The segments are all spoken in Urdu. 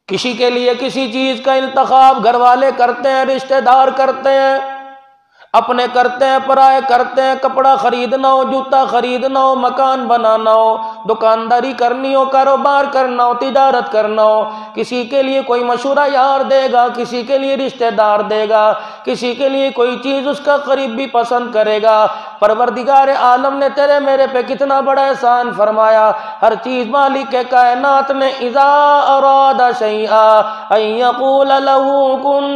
کسی کے لیے کسی چیز کا انتخاب گھر والے کرتے ہیں، رشتہ دار کرتے ہیں، اپنے کرتے ہیں، پرائے کرتے ہیں، کپڑا خریدنا ہو، جوتا خریدنا ہو، مکان بنانا ہو، دکانداری کرنی ہو، کاروبار کرنا ہو، تجارت کرنا ہو، کسی کے لیے کوئی مشورہ یار دے گا، کسی کے لیے رشتہ دار دے گا، کسی کے لیے کوئی چیز اس کا قریب بھی پسند کرے گا۔ پروردگار عالم نے تیرے میرے پہ کتنا بڑا احسان فرمایا، ہر چیز مالک کائنات نے اذا اراد شیئا ان یقول له کن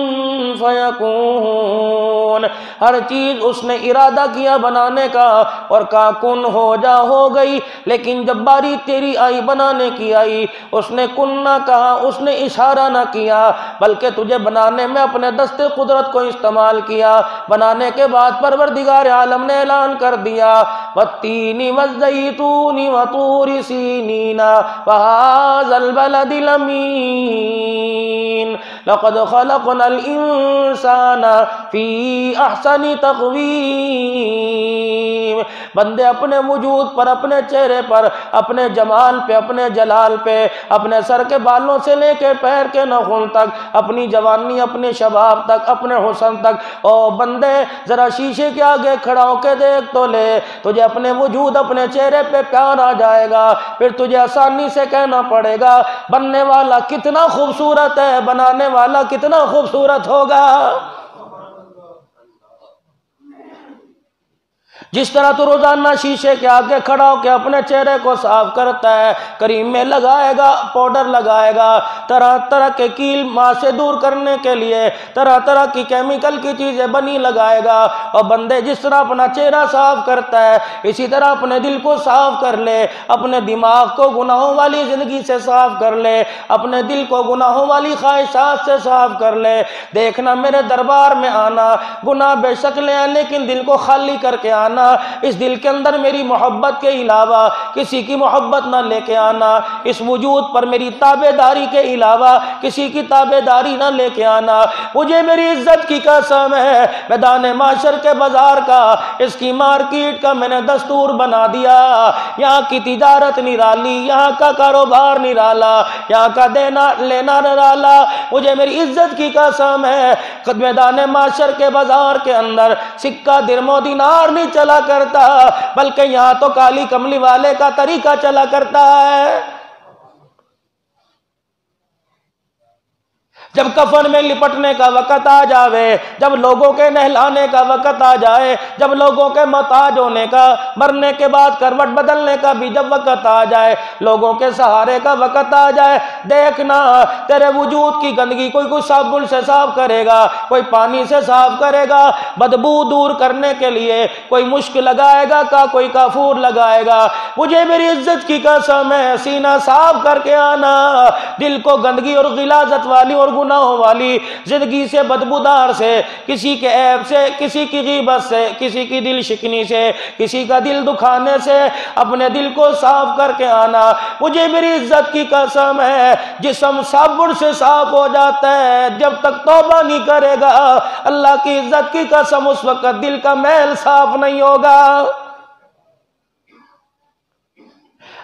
فیکون، ہر چیز اس نے ارادہ کیا بنانے کا اور کہا کن ہو جا، ہو گئی۔ لیکن جب باری تیری آئی بنانے کی آئی، اس نے کن نہ کہا، اس نے اشارہ نہ کیا، بلکہ تجھے بنانے میں اپنے دست قدرت کو استعمال کیا۔ بنانے کے بعد پروردگار عالم نے اعلان کر دیا والتین والزیتون وطور سینین وہذا البلد الامین لقد خلقنا الانسان فی احسن تقویم۔ بندے اپنے وجود پر، اپنے چہرے پر، اپنے جمال پہ، اپنے جلال پہ، اپنے سر کے بالوں سے لے کے پیر کے ناخن تک، اپنی جوانی، اپنے شباب تک، اپنے حسن تک، او بندے ذرا شیشے کے آگے کھڑا ہو کے دیکھ تو لے، تجھے اپنے وجود، اپنے چہرے پہ پیار آ جائے گا، پھر تجھے آسانی سے کہنا پڑے گا بننے والا کتنا خوبصورت ہے، بنانے والا کتنا خوبصورت ہوگا۔ جس طرح تو روزانہ شیشے کے آگے کھڑا ہو کے اپنے چہرے کو صاف کرتا ہے، کریم میں لگائے گا، پاؤڈر لگائے گا، طرح طرح کے کیل ماں سے دور کرنے کے لیے طرح طرح کی کیمیکل کی چیزیں بنی لگائے گا، اور بندے جس طرح اپنا چہرہ صاف کرتا ہے اسی طرح اپنے دل کو صاف کر لے، اپنے دماغ کو گناہوں والی زندگی سے صاف کر لے، اپنے دل کو گناہوں والی خواہشات سے صاف کر لے۔ دیکھنا میرے دربار میں آنا، گناہ بے شک لے ہیں لیکن دل کو خالی کر کے آنا، اس دل کے اندر میری محبت کے علاوہ کسی کی محبت نہ لے کے آنا، اس وجود پر میری تابع داری کے علاوہ کسی کی تابع داری نہ لے کے آنا۔ مجھے میری عزت کی قسم ہے، میدان معاشر کے بازار کا، اس کی مارکیٹ کا میں نے دستور بنا دیا، یہاں کی تجارت نرالی، یہاں کا کاروبار نرالا، یہاں کا دینا لینا نرالا۔ مجھے میری عزت کی قسم ہے، میدان معاشر کے بازار کے اندر سکہ درم و دینار نہیں چلا کرتا، بلکہ یہاں تو کالی کملی والے کا طریقہ چلا کرتا ہے۔ جب کفن میں لپٹنے کا وقت آ جاوے، جب لوگوں کے نہلانے کا وقت آ جائے، جب لوگوں کے محتاج ہونے کا، مرنے کے بعد کروٹ بدلنے کا بھی جب وقت آ جائے، لوگوں کے سہارے کا وقت آ جائے، دیکھنا تیرے وجود کی گندگی کوئی صابن سے صاف کرے گا، کوئی پانی سے صاف کرے گا، بدبو دور کرنے کے لیے کوئی مشک لگائے گا، کوئی کافور لگائے گا۔ مجھے میری عزت کی قسم ہے، سینہ صاف کر کے آنا، دل کو گندگی اور غلاظت والی اور گناہوں والی زندگی سے، بدبودار سے، کسی کے عیب سے، کسی کی غیبت سے، کسی کی دل شکنی سے، کسی کا دل دکھانے سے اپنے دل کو صاف کر کے آنا۔ مجھے میری عزت کی قسم ہے، جسم صابن سے صاف ہو جاتا ہے، جب تک توبہ نہیں کرے گا اللہ کی عزت کی قسم اس وقت دل کا میل صاف نہیں ہوگا۔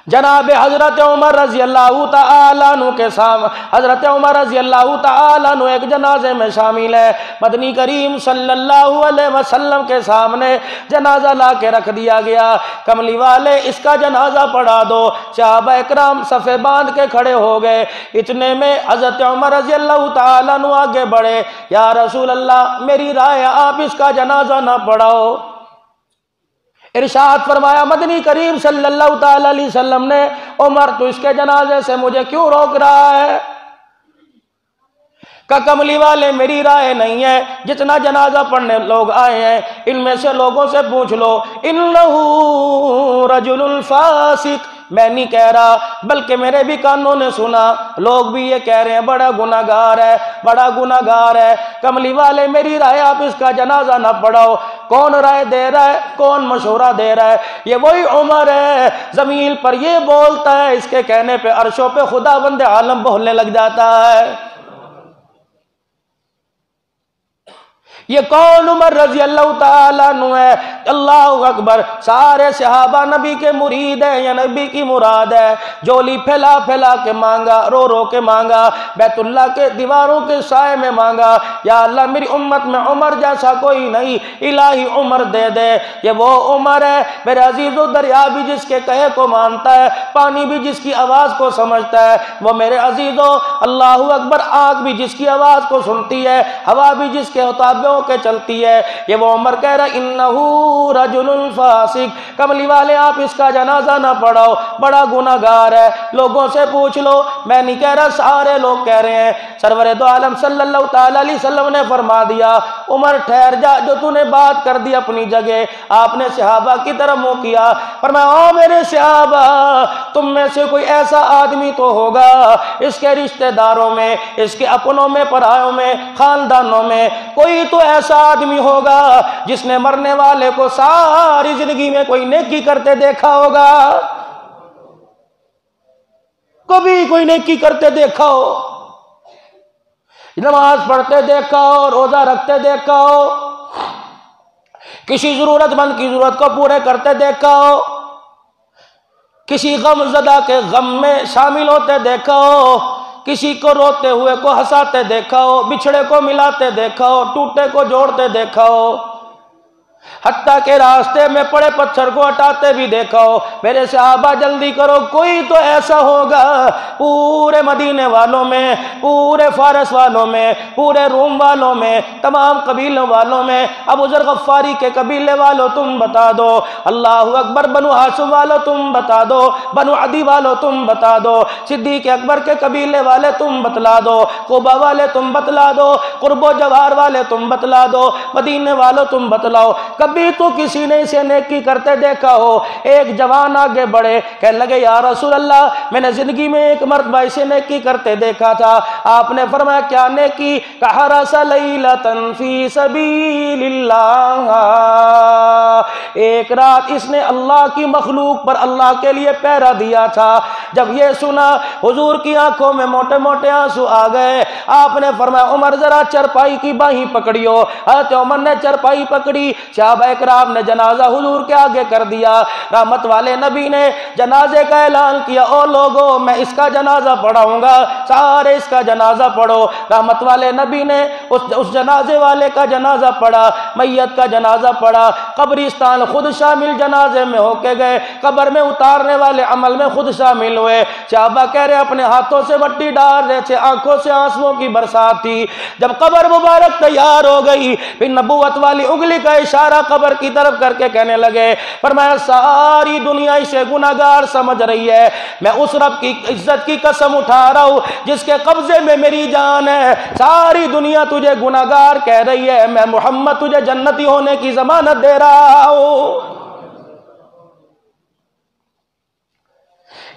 جناب حضرت عمر رضی اللہ تعالیٰ عنہ کے سامنے، حضرت عمر رضی اللہ تعالیٰ عنہ ایک جنازے میں شامل ہے، مدنی کریم صلی اللہ علیہ وسلم کے سامنے جنازہ لا کے رکھ دیا گیا۔ کملی والے اس کا جنازہ پڑھا دو، صحابہ اکرام صفے باندھ کے کھڑے ہو گئے، اتنے میں حضرت عمر رضی اللہ تعالیٰ عنہ آگے بڑھے، یا رسول اللہ میری رائے آپ اس کا جنازہ نہ پڑھاؤ۔ ارشاد فرمایا مدنی کریم صلی اللہ تعالی علیہ وسلم نے، عمر تو اس کے جنازے سے مجھے کیوں روک رہا ہے؟ کہ کملی والے میری رائے نہیں ہے، جتنا جنازہ پڑھنے لوگ آئے ہیں ان میں سے لوگوں سے پوچھ لو، انہو رجل فاسق، میں نہیں کہہ رہا بلکہ میرے بھی کانوں نے سنا، لوگ بھی یہ کہہ رہے ہیں بڑا گناہگار ہے، بڑا گناہگار ہے۔ کملی والے میری رائے آپ اس کا جنازہ نہ پڑھاؤ۔ کون رائے دے رہا ہے، کون مشورہ دے رہا ہے؟ یہ وہی عمر ہے، زمین پر یہ بولتا ہے، اس کے کہنے پہ عرشوں پہ خدا بند عالم بولنے لگ جاتا ہے۔ یہ کون عمر رضی اللہ تعالیٰ عنہ ہے؟ اللہ اکبر، سارے صحابہ نبی کے مرید ہیں یا نبی کی مراد ہے؟ جولی پھیلا پھیلا کے مانگا، رو رو کے مانگا، بیت اللہ کے دیواروں کے سائے میں مانگا، یا اللہ میری امت میں عمر جیسا کوئی نہیں، الہی عمر دے دے۔ یہ وہ عمر ہے میرے عزیزو، دریا بھی جس کے کہے کو مانتا ہے، پانی بھی جس کی آواز کو سمجھتا ہے، وہ میرے عزیزو اللہ اکبر، آگ بھی جس کی آواز کو سنتی ہے، ہوا بھی جس کے مطابق کے چلتی ہے۔ یہ وہ عمر کہہ رہا انہو رجل فاسق، کملی والے آپ اس کا جنازہ نہ پڑھاؤ، بڑا گناہگار ہے۔ لوگوں سے پوچھ لو، میں نہیں کہہ رہا، سارے لوگ کہہ رہے ہیں۔ سرور دو عالم صلی اللہ تعالی علیہ وسلم نے فرما دیا عمر ٹھہر جا، جو تو نے بات کر دی اپنی جگہ۔ آپ نے صحابہ کی طرف منہ کیا، فرمایا او میرے صحابہ، تم میں سے کوئی ایسا آدمی تو ہوگا اس کے رشتہ داروں میں، اس کے اپنوں میں، پرایوں میں، خاندانوں میں کوئی تو ایسا آدمی ہوگا جس نے مرنے والے کو ساری زندگی میں کوئی نیکی کرتے دیکھا ہوگا، کبھی کوئی نیکی کرتے دیکھا ہو، نماز پڑھتے دیکھا ہو، روزہ رکھتے دیکھا ہو، کسی ضرورت مند کی ضرورت کو پورے کرتے دیکھا ہو، کسی غم زدہ کے غم میں شامل ہوتے دیکھا ہو، کسی کو روتے ہوئے کو ہنساتے دیکھا ہو، بچھڑے کو ملاتے دیکھا ہو، ٹوٹے کو جوڑتے دیکھا ہو، حتیٰ کہ راستے میں پڑے پتھر کو ہٹاتے بھی دیکھا ہو، میرے صحابہ جلدی کرو، کوئی تو ایسا ہوگا پورے مدینے والوں میں، پورے فارس والوں میں، پورے روم والوں میں، تمام قبیلوں والوں میں، ابو ذر غفاری کے قبیلے والوں تم بتا دو، اللہ اکبر، بنو ہاشم والوں تم بتا دو، بنو عدی والوں تم بتا دو، صدیق اکبر کے قبیلے والے تم بتلا دو، قبا والے تم بتلا دو، قرب و جوار والے تم بتلا دو، مدینے والوں تم بتلاؤ، کبھی تو کسی نے اسے نیکی کرتے دیکھا ہو؟ ایک جوان آگے بڑھے، کہنے لگے یا رسول اللہ، میں نے زندگی میں ایک مرتبہ اسے نیکی کرتے دیکھا تھا۔ آپ نے فرمایا کیا نیکی؟ کحرس لیلۃ فی سبیل اللہ، ایک رات اس نے اللہ کی مخلوق پر اللہ کے لیے پہرا دیا تھا۔ جب یہ سنا حضور کی آنکھوں میں موٹے موٹے آنسو آ گئے۔ آپ نے فرمایا عمر ذرا چرپائی کی باہیں پکڑیو۔ حضرت عمر نے چرپائی پکڑی، صحابہ اکرام نے جنازہ حضور کے آگے کر دیا۔ رحمت والے نبی نے جنازے کا اعلان کیا، او لوگو میں اس کا جنازہ پڑھاؤں گا، سارے اس کا جنازہ پڑھو۔ رحمت والے نبی نے اس جنازے والے کا جنازہ پڑھا، میت کا جنازہ پڑھا، قبرستان خود شامل جنازے میں ہو کے گئے، قبر میں اتارنے والے عمل میں خود شامل ہوئے۔ صحابہ کہہ رہے اپنے ہاتھوں سے مٹی ڈال رہے تھے، آنکھوں سے آنسوؤں کی برسات تھی۔ جب قبر مبارک تیار ہو گئی، پھر نبوت والی انگلی کا اشارہ قبر کی طرف کر کے کہنے لگے، فرمایا ساری دنیا اسے گناہگار سمجھ رہی ہے، میں اس رب کی عزت کی قسم اٹھا رہا ہوں جس کے قبضے میں میری جان ہے، ساری دنیا تجھے گناہگار کہہ رہی ہے، میں محمد تجھے جنتی ہونے کی ضمانت دے رہا ہوں۔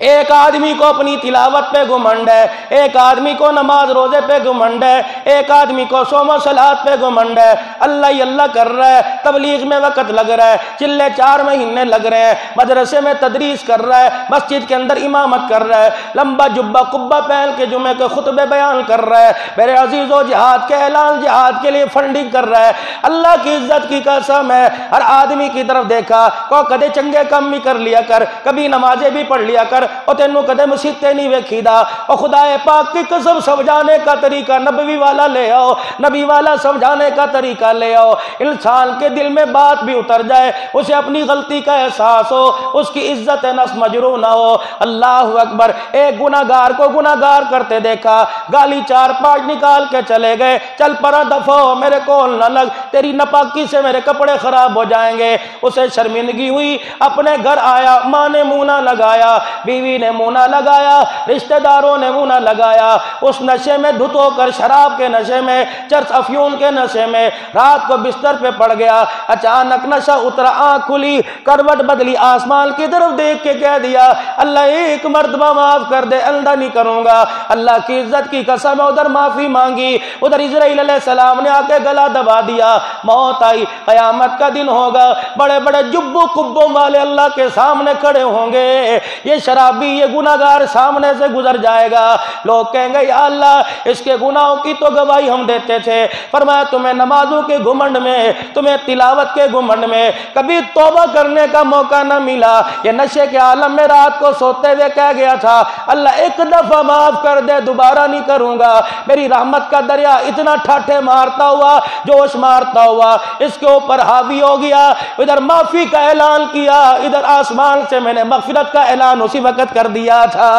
ایک آدمی کو اپنی تلاوت پہ گھمنڈ ہے، ایک آدمی کو نماز روزے پہ گھمنڈ ہے، ایک آدمی کو صوم و صلات پہ گھمنڈ ہے، اللہ ہی اللہ کر رہا ہے، تبلیغ میں وقت لگ رہا ہے، چلے 4 مہینے لگ رہے ہیں، مدرسے میں تدریس کر رہا ہے، مسجد کے اندر امامت کر رہا ہے، لمبا جبہ قبہ پہن کے جمعے کے خطبے بیان کر رہا ہے، میرے عزیزو جہاد کے اعلان، جہاد کے لیے فنڈنگ کر رہا ہے، اللہ کی عزت کی قسم ہے، ہر آدمی کی طرف دیکھا کو کدے چنگے کام بھی کر لیا کر، کبھی نمازیں بھی پڑھ لیا کر، اور تینوں کدے مسیطے نہیں ویکھیدا، اور خدا پاک کی قسم سمجھانے کا طریقہ نبوی والا لے آؤ، نبی والا سمجھانے کا طریقہ لے آؤ، انسان کے دل میں بات بھی اتر جائے، اسے اپنی غلطی کا احساس ہو، اس کی عزت نفس مجروح نہ ہو۔ اللہ اکبر، ایک گناہگار کو گناہگار کرتے دیکھا، گالی 4-5 نکال کے چلے گئے، چل پرا دفعو میرے کول نہ لگ، تیری نپاکی سے میرے کپڑے خراب ہو جائیں گے۔ اسے شرمندگی ہوئی، اپنے گھر آیا، ماں نے منہ نہ لگایا، بیوی نے منہ نہ لگایا، رشتہ داروں نے منہ نہ لگایا، اس نشے میں دھت ہو کر، شراب کے نشے میں، چرس افیون کے نشے میں رات کو بستر پہ پڑ گیا۔ اچانک نشہ اترا، آنکھ کھلی، کروٹ بدلی، آسمان کی طرف دیکھ کے کہہ دیا اللہ ایک مرتبہ معاف کر دے، آئندہ نہیں کروں گا۔ اللہ کی عزت کی قسم، ادھر معافی مانگی، ادھر اسرائیل علیہ السلام نے آ کے گلا دبا دیا، موت آئی۔ قیامت کا دن ہوگا، بڑے بڑے جبوں کبوں والے اللہ کے سامنے کھڑے ہوں گے، یہ شراب بھی یہ گناہگار سامنے سے گزر جائے گا، لوگ کہیں گے یا اللہ اس کے گناہوں کی تو گواہی ہم دیتے تھے۔ فرمایا تمہیں نمازوں کے گھمنڈ میں، تمہیں تلاوت کے گھمنڈ میں کبھی توبہ کرنے کا موقع نہ ملا۔ یہ نشے کے عالم میں رات کو سوتے ہوئے کہہ گیا تھا اللہ ایک دفعہ معاف کر دے، دوبارہ نہیں کروں گا۔ میری رحمت کا دریا اتنا ٹھاٹھے مارتا ہوا، جوش مارتا ہوا اس کے اوپر حاوی ہو گیا۔ ادھر معافی کا اعلان کیا، ادھر آسمان سے میں نے مغفرت کا اعلان اسی وقت کر دیا تھا۔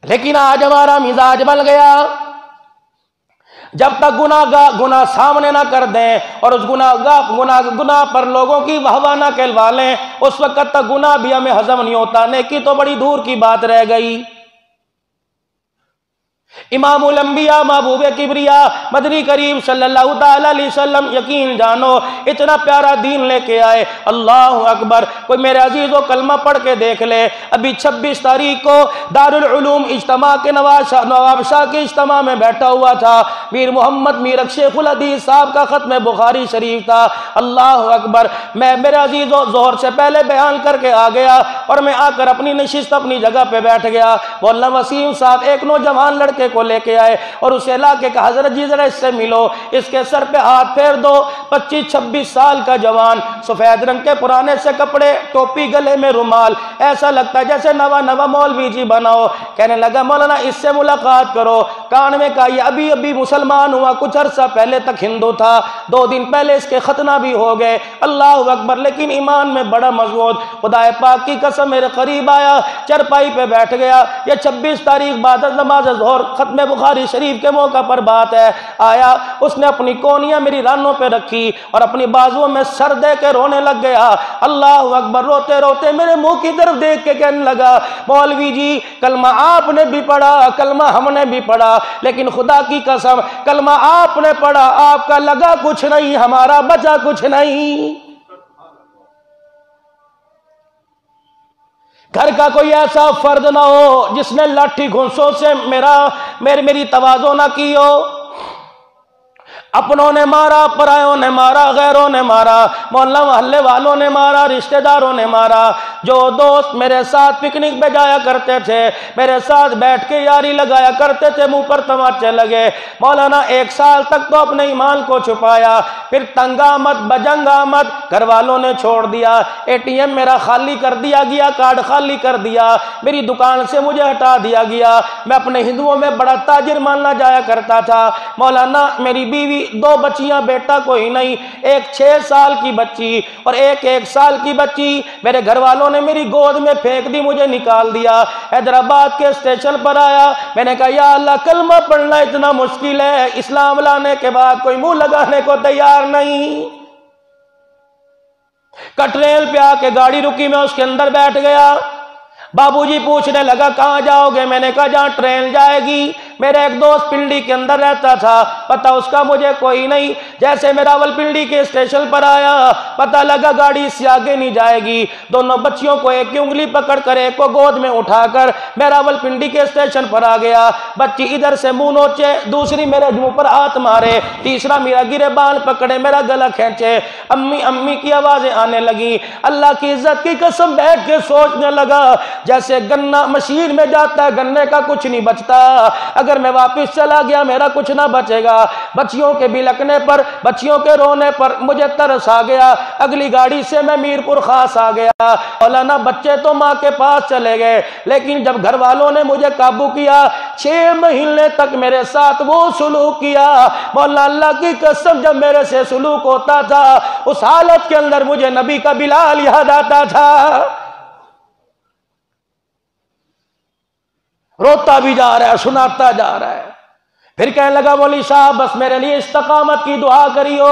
لیکن آج ہمارا مزاج بن گیا، جب تک گناہ سامنے نہ کر دیں اور اس گناہ پر لوگوں کی واہ نہ کہلوا لیں، اس وقت تک گناہ بھی ہمیں ہضم نہیں ہوتا، نیکی تو بڑی دور کی بات رہ گئی۔ امام الانبیاء محبوب کبریا مدنی کریم صلی اللہ تعالی علیہ وسلم یقین جانو اتنا پیارا دین لے کے آئے، اللہ اکبر۔ کوئی میرے عزیزو کلمہ پڑھ کے دیکھ لے، ابھی 26 تاریخ کو دارالعلوم اجتماع کے نواب شاہ کے اجتماع میں بیٹھا ہوا تھا، میر محمد میر شیخ الحدیث صاحب کا ختم بخاری شریف تھا، اللہ اکبر۔ میں میرے عزیزو ظہر سے پہلے بیان کر کے آ گیا اور میں آ کر اپنی نشست اپنی جگہ پہ بیٹھ گیا۔ مولانا وسیم صاحب ایک نوجوان لڑکے کو لے کے آئے اور اسے لا کے کہا حضرت جی ذرا اس سے ملو، اس کے سر پہ ہاتھ پھیر دو۔ 25-26 سال کا جوان، سفید رنگ کے پرانے سے کپڑے، ٹوپی گلے میں رومال، ایسا لگتا ہے جیسے نوا مولوی جی بناؤ۔ کہنے لگا مولانا اس سے ملاقات کرو۔ کان میں کہا یہ ابھی مسلمان ہوا، کچھ عرصہ پہلے تک ہندو تھا، 2 دن پہلے اس کے ختنہ بھی ہو گئے، اللہ اکبر، لیکن ایمان میں بڑا مضبوط۔ خدا پاک کی قسم میرے قریب آیا، چرپائی پہ بیٹھ گیا۔ یہ 26 تاریخ بعد از نماز ظہر ختم بخاری شریف کے موقع پر بات ہے، آیا اس نے اپنی کونیاں میری رانوں پہ رکھی اور اپنی بازوؤں میں سر دے کے رونے لگ گیا، اللہ اکبر۔ روتے روتے میرے منہ کی طرف دیکھ کے کہنے لگا مولوی جی کلمہ آپ نے بھی پڑھا، کلمہ ہم نے بھی پڑھا، لیکن خدا کی قسم کلمہ آپ نے پڑھا، آپ کا لگا کچھ نہیں، ہمارا بچا کچھ نہیں۔ گھر کا کوئی ایسا فرد نہ ہو جس نے لاٹھی گھونسوں سے میری تواضع نہ کی ہو۔ اپنوں نے مارا، پرایوں نے مارا، غیروں نے مارا، محلہ محلے والوں نے مارا، رشتہ داروں نے مارا۔ جو دوست میرے ساتھ پکنک پہ جایا کرتے تھے، میرے ساتھ بیٹھ کے یاری لگایا کرتے تھے، منہ پر تماچے لگے۔ مولانا 1 سال تک تو اپنے ایمان کو چھپایا، پھر تنگ آمد بجنگ آمد گھر والوں نے چھوڑ دیا، ATM میرا خالی کر دیا گیا، کارڈ خالی کر دیا، میری دکان سے مجھے ہٹا دیا گیا۔ میں اپنے ہندوؤں میں بڑا تاجر ماننا جایا کرتا تھا۔ مولانا میری بیوی، 2 بچیاں، بیٹا کوئی نہیں، ایک 6 سال کی بچی اور ایک 1 سال کی بچی میرے گھر والوں نے میری گود میں پھینک دی، مجھے نکال دیا۔ حیدرآباد کے اسٹیشن پر آیا، میں نے کہا یا اللہ کلمہ پڑھنا اتنا مشکل ہے، اسلام لانے کے بعد کوئی منہ لگانے کو تیار نہیں۔ کٹریل پہ آ کے گاڑی رکی، میں اس کے اندر بیٹھ گیا۔ بابو جی پوچھنے لگا کہاں جاؤ گے؟ میں نے کہا جہاں ٹرین جائے گی۔ میرا ایک دوست پنڈی کے اندر رہتا تھا، پتہ اس کا مجھے کوئی نہیں۔ جیسے میں راول پنڈی کے اسٹیشن پر آیا، پتہ لگا گاڑی اس سے آگے نہیں جائے گی۔ دونوں بچیوں کو ایک کی انگلی پکڑ کر ایک کو گود میں اٹھا کر میں راول پنڈی کے اسٹیشن پر آ گیا۔ بچی ادھر سے منہ نوچے، دوسری میرے منہ پر ہاتھ مارے، تیسرا میرا گرے بال پکڑے، میرا گلا کھینچے، امی امی کی آوازیں آنے لگی۔ اللہ کی عزت کی قسم بیٹھ کے سوچنے لگا جیسے گنا مشین میں جاتا ہے، گنے کا کچھ نہیں بچتا، اگر میں واپس چلا گیا میرا کچھ نہ بچے گا۔ بچیوں کے بلکنے پر، بچیوں کے رونے پر مجھے ترس آ گیا۔ اگلی گاڑی سے میں میرپور خاص آ گیا۔ مولانا بچے تو ماں کے پاس چلے گئے، لیکن جب گھر والوں نے مجھے قابو کیا، 6 مہینے تک میرے ساتھ وہ سلوک کیا۔ مولانا اللہ کی قسم جب میرے سے سلوک ہوتا تھا، اس حالت کے اندر مجھے نبی کا بلال یاد آتا تھا۔ روتا بھی جا رہا ہے، سناتا جا رہا ہے۔ پھر کہنے لگا مولوی صاحب بس میرے لیے استقامت کی دعا کریو۔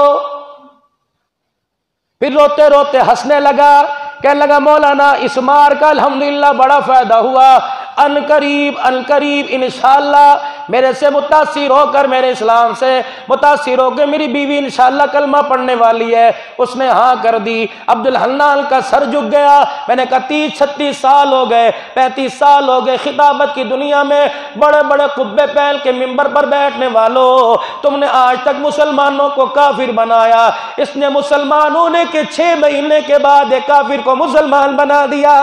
پھر روتے روتے ہنسنے لگا، کہنے لگا مولانا اس مار کا الحمدللہ بڑا فائدہ ہوا، ان قریب انشاءاللہ میرے سے متاثر ہو کر, میرے اسلام سے متاثر ہو کے میری بیوی انشاءاللہ کلمہ پڑھنے والی ہے. اس نے ہاں کر دی. عبد الحنان کا سر جھک گیا. میں نے کہا 30-36 سال ہو گئے, 35 سال ہو گئے خطابت کی دنیا میں, بڑے بڑے قبے پہن کے منبر پر بیٹھنے والوں, تم نے آج تک مسلمانوں کو کافر بنایا. اس نے مسلمان ہونے کے 6 مہینے کے بعد ایک کافر کو مسلمان بنا دیا.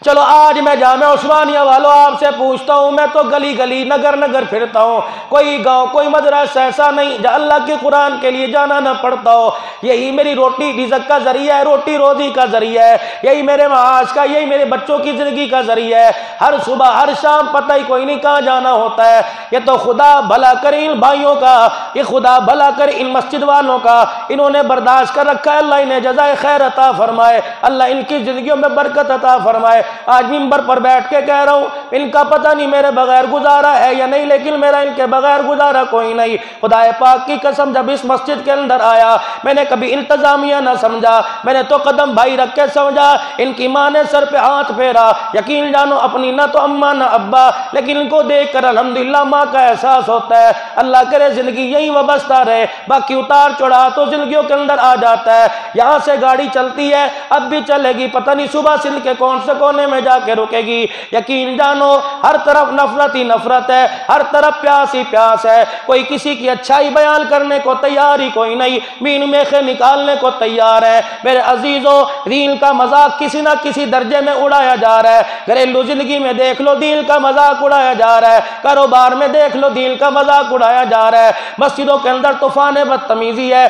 چلو آج میں جامعہ عثمانیہ والوں آپ سے پوچھتا ہوں, میں تو گلی گلی نگر نگر پھرتا ہوں, کوئی گاؤں کوئی مدرسہ ایسا نہیں جہاں اللہ کے قرآن کے لیے جانا نہ پڑتا ہو. یہی میری روٹی رزق کا ذریعہ ہے, روٹی روزی کا ذریعہ ہے, یہی میرے معاش کا, یہی میرے بچوں کی زندگی کا ذریعہ ہے. ہر صبح ہر شام پتہ ہی کوئی نہیں کہاں جانا ہوتا ہے. یہ تو خدا بھلا کرے ان بھائیوں کا, یہ خدا بھلا کرے ان مسجد والوں کا, انہوں نے برداشت کر رکھا ہے. اللہ انہیں جزائے خیر عطا فرمائے, اللہ ان کی زندگیوں میں برکت عطا فرمائے. آج منبر پر بیٹھ کے کہہ رہا ہوں, ان کا پتہ نہیں میرے بغیر گزارا ہے یا نہیں, لیکن میرا ان کے بغیر گزارا کوئی نہیں. خدا پاک کی قسم جب اس مسجد کے اندر آیا میں نے کبھی انتظامیہ نہ سمجھا, میں نے تو قدم بھائی رکھ کے سمجھا. ان کی ماں نے سر پہ ہاتھ پھیرا, یقین جانو اپنی نہ تو اماں نہ ابا, لیکن ان کو دیکھ کر الحمدللہ ماں کا احساس ہوتا ہے. اللہ کرے زندگی یہی وابستہ رہے, باقی اتار چڑھا تو زندگیوں کے اندر آ جاتا ہے. یہاں سے گاڑی چلتی ہے, اب بھی چلے گی, پتہ نہیں صبح سندھ کے کون سے کونے میں جا کے رکے گی. یقین جانو ہر طرف نفرت ہی نفرت ہے, ہر طرف پیاس ہی پیاس ہے. کوئی کسی کی اچھائی بیان کرنے کو تیار ہی کوئی نہیں, مین میخے نکالنے کو تیار ہے. میرے عزیزوں, دین کا مذاق کسی نہ کسی درجے میں اڑایا جا رہا ہے. گھریلو زندگی میں دیکھ لو دین کا مذاق اڑایا جا رہا ہے, کاروبار میں دیکھ لو دین کا مذاق اڑایا جا رہا ہے, مسجدوں کے اندر طوفان بدتمیزی ہے.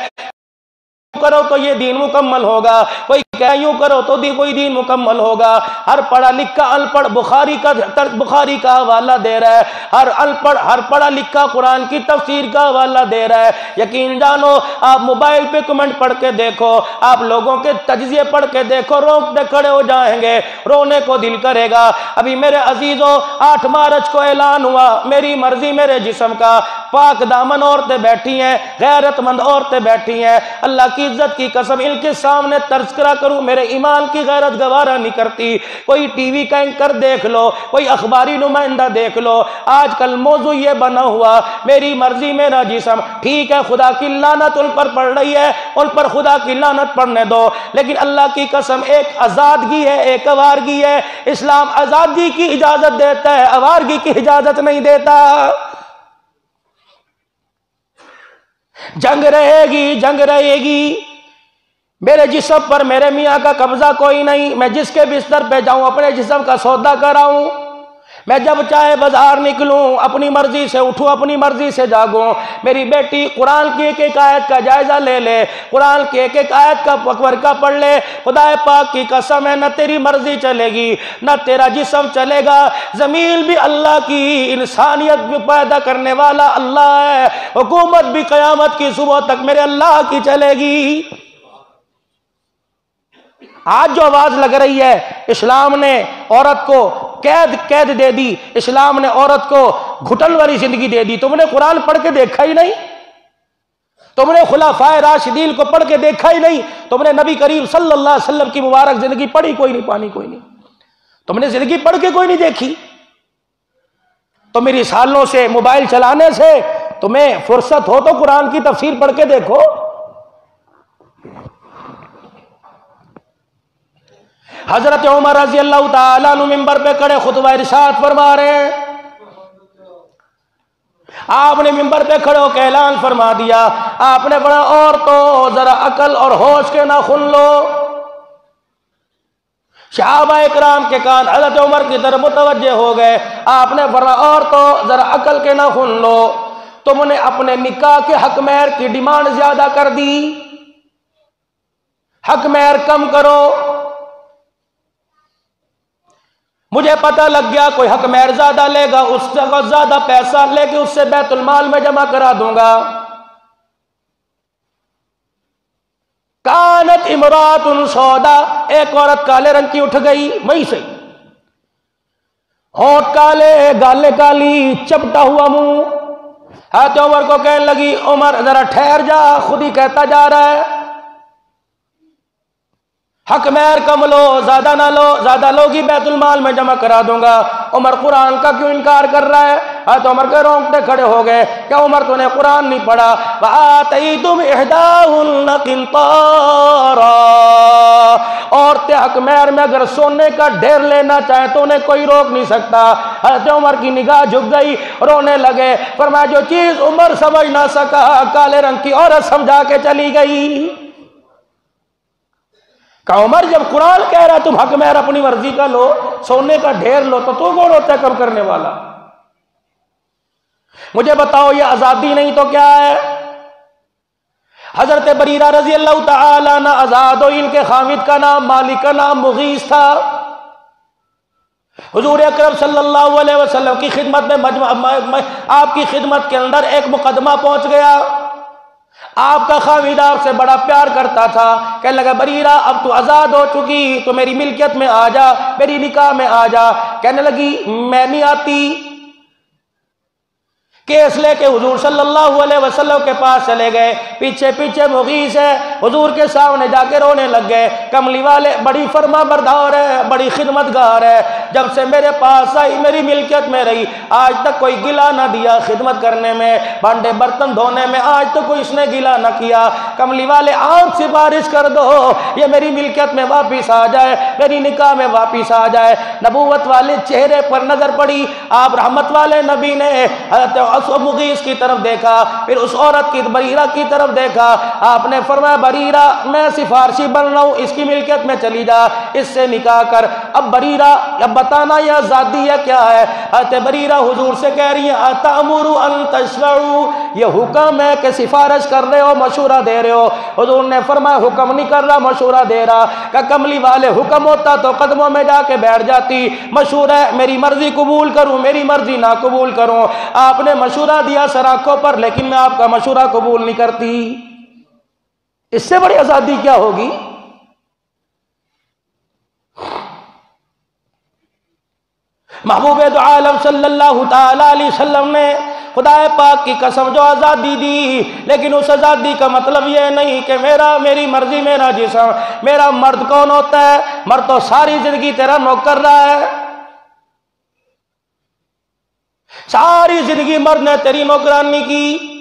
کرو تو یہ دین مکمل ہوگا, کوئی کہ یوں کرو تو کوئی دین مکمل ہوگا. ہر پڑھا لکھا ان پڑھ بخاری کا حوالہ دے رہا ہے, ہر پڑھا لکھا قرآن کی تفسیر کا حوالہ دے رہا ہے. یقین جانو آپ موبائل پہ کمنٹ پڑھ کے دیکھو, آپ لوگوں کے تجزیے پڑھ کے دیکھو, رونگٹے کھڑے ہو جائیں گے, رونے کو دل کرے گا. ابھی میرے عزیزوں 8 مارچ کو اعلان ہوا, میری مرضی میرے جسم کا, پاک دامن عورتیں بیٹھی ہیں, غیرت مند عورتیں بیٹھی ہیں. اللہ کی عزت کی قسم ان کے سامنے تذکرہ کروں, میرے ایمان کی غیرت گوارا نہیں کرتی. کوئی ٹی وی کا اینکر دیکھ لو, کوئی اخباری نمائندہ دیکھ لو, آج کل موضوع یہ بنا ہوا میری مرضی میرا جسم. ٹھیک ہے خدا کی لعنت ان پر پڑ رہی ہے, ان پر خدا کی لعنت پڑنے دو, لیکن اللہ کی قسم ایک آزادگی ہے, ایک آوارگی ہے. اسلام آزادی کی اجازت دیتا ہے, آوارگی کی اجازت نہیں دیتا. جنگ رہے گی, جنگ رہے گی. میرے جسم پر میرے میاں کا قبضہ کوئی نہیں. میں جس کے بستر پہ جاؤں اپنے جسم کا سودا کراؤں, میں جب چاہے بازار نکلوں, اپنی مرضی سے اٹھوں, اپنی مرضی سے جاگوں. میری بیٹی قرآن کی ایک ایک آیت کا جائزہ لے لے, قرآن کی ایک ایک آیت کا ورقہ پڑھ لے. خدا پاک کی قسم ہے نہ تیری مرضی چلے گی نہ تیرا جسم چلے گا. زمین بھی اللہ کی, انسانیت بھی پیدا کرنے والا اللہ ہے, حکومت بھی قیامت کی صبح تک میرے اللہ کی چلے گی. آج جو آواز لگ رہی ہے, اسلام نے عورت کو قید دے دی, اسلام نے عورت کو گھٹن والی زندگی دے دی. تم نے قرآن پڑھ کے دیکھا ہی نہیں, تم نے خلفائے راشدین کو پڑھ کے دیکھا ہی نہیں, تم نے نبی کریم صلی اللہ علیہ وسلم کی مبارک زندگی پڑھی کوئی نہیں, پانی کوئی نہیں, تم نے زندگی پڑھ کے کوئی نہیں دیکھی. تو میری سالوں سے موبائل چلانے سے تمہیں فرصت ہو تو قرآن کی تفسیر پڑھ کے دیکھو. حضرت عمر رضی اللہ تعالیٰ عنہ منبر پہ کھڑے خطبہ ارشاد فرما رہے ہیں. آپ نے منبر پہ کھڑے ہو کے اعلان فرما دیا, آپ نے بڑا عورتوں ذرا عقل اور ہوش کے ناخن لو. صحابہ اکرام کے کان حضرت عمر کی طرف متوجہ ہو گئے. آپ نے فرمایا عورتوں ذرا عقل کے ناخن لو, تم نے اپنے نکاح کے حق مہر کی ڈیمانڈ زیادہ کر دی, حق مہر کم کرو. مجھے پتہ لگ گیا کوئی حق مہر زیادہ لے گا, اس سے زیادہ پیسہ لے کے اس سے بیت المال میں جمع کرا دوں گا. کانت امرات سودا, ایک عورت کالے رنگ کی اٹھ گئی, وہیں سے ہونٹ کالے, گالے کالی, چپٹا ہوا منہ. حضرت عمر کو کہنے لگی عمر ذرا ٹھہر جا, خود ہی کہتا جا رہا ہے. حق مہر کم لو، زیادہ نہ لو، زیادہ لوگی بیت المال میں جمع کرا دوں گا۔ عمر قرآن کا کیوں انکار کر رہا ہے؟ تو عمر کے رونگٹے کھڑے ہو گئے، کیا عمر تو نے قرآن نہیں پڑھا؟ وَآتَيْتُمْ إِحْدَاهُنَّ قِنطَارًا، عورتیں حق مہر میں اگر سونے کا ڈھیر لینا چاہیں تو انہیں کوئی روک نہیں سکتا۔ حضرت عمر کی نگاہ جھک گئی، رونے لگے، فرمایا جو چیز عمر سمجھ نہ سکا کالے رنگ کی عورت سمجھا کے چلی گئی۔ کہ عمر جب قرآن کہہ رہا ہے تم حق مہر اپنی مرضی کا لو، سونے کا ڈھیر لو، تو کون ہوتا ہے کم کرنے والا؟ مجھے بتاؤ یہ آزادی نہیں تو کیا ہے؟ حضرت بریرہ رضی اللہ تعالی عنہ آزاد ہو، ان کے خامد کا نام مالک کا نام مغیث تھا۔ حضور اکرم صلی اللہ علیہ وسلم کی خدمت میں آپ کی خدمت کے اندر ایک مقدمہ پہنچ گیا۔ آپ کا خامد آپ سے بڑا پیار کرتا تھا، کہنے لگا بریرہ اب تو آزاد ہو چکی، تو میری ملکیت میں آ جا، میری نکاح میں آ جا۔ کہنے لگی میں نہیں آتی۔ کیس لے کے حضور صلی اللہ علیہ وسلم کے پاس چلے گئے، پیچھے پیچھے مغیث ہے، حضور کے سامنے جا کے رونے لگ گئے، کملی والے بڑی فرما بردار ہے، بڑی خدمت گار ہے، جب سے میرے پاس آئی میری ملکیت میں رہی، آج تک کوئی گلا نہ دیا، خدمت کرنے میں، بانڈے برتن دھونے میں آج تک کوئی اس نے گلا نہ کیا۔ کملی والے آپ سفارش کر دو یہ میری ملکیت میں واپس آ جائے، میری نکاح میں واپس آ جائے۔ نبوت والے چہرے پر نظر پڑی، آپ رحمت والے نبی نے حضرت مغیث کی طرف دیکھا، پھر اس عورت کی بریرہ کی طرف دیکھا، آپ نے فرمایا بریرہ میں سفارشی بن رہا ہوں، اس کی ملکیت میں چلی جا، اس سے نکاح کر۔ اب بریرہ اب بتانا یہ آزادی ہے کیا ہے؟ حضرت بریرہ حضور سے کہہ رہی ہیں اتامروا ان تشفعوا، یہ حکم ہے کہ سفارش کر رہے ہو، مشورہ دے رہے ہو؟ حضور نے فرمایا حکم نہیں کر رہا، مشورہ دے رہا۔ کہ کملی والے حکم ہوتا تو قدموں میں جا کے بیٹھ جاتی، مشورہ ہے میری مرضی قبول کروں میری مرضی نہ قبول کروں۔ آپ نے مشورہ دیا سر آنکھوں پر، لیکن میں آپ کا مشورہ قبول نہیں کرتی۔ اس سے بڑی آزادی کیا ہوگی؟ محبوب دو عالم صلی اللہ تعالی علیہ وسلم نے خدا پاک کی قسم جو آزادی دی، لیکن اس آزادی کا مطلب یہ نہیں کہ میری مرضی میرا جسم۔ میرا مرد کون ہوتا ہے؟ مرد تو ساری زندگی تیرا نوکر رہا ہے، ساری زندگی مرد نے تیری نوکرانی کی۔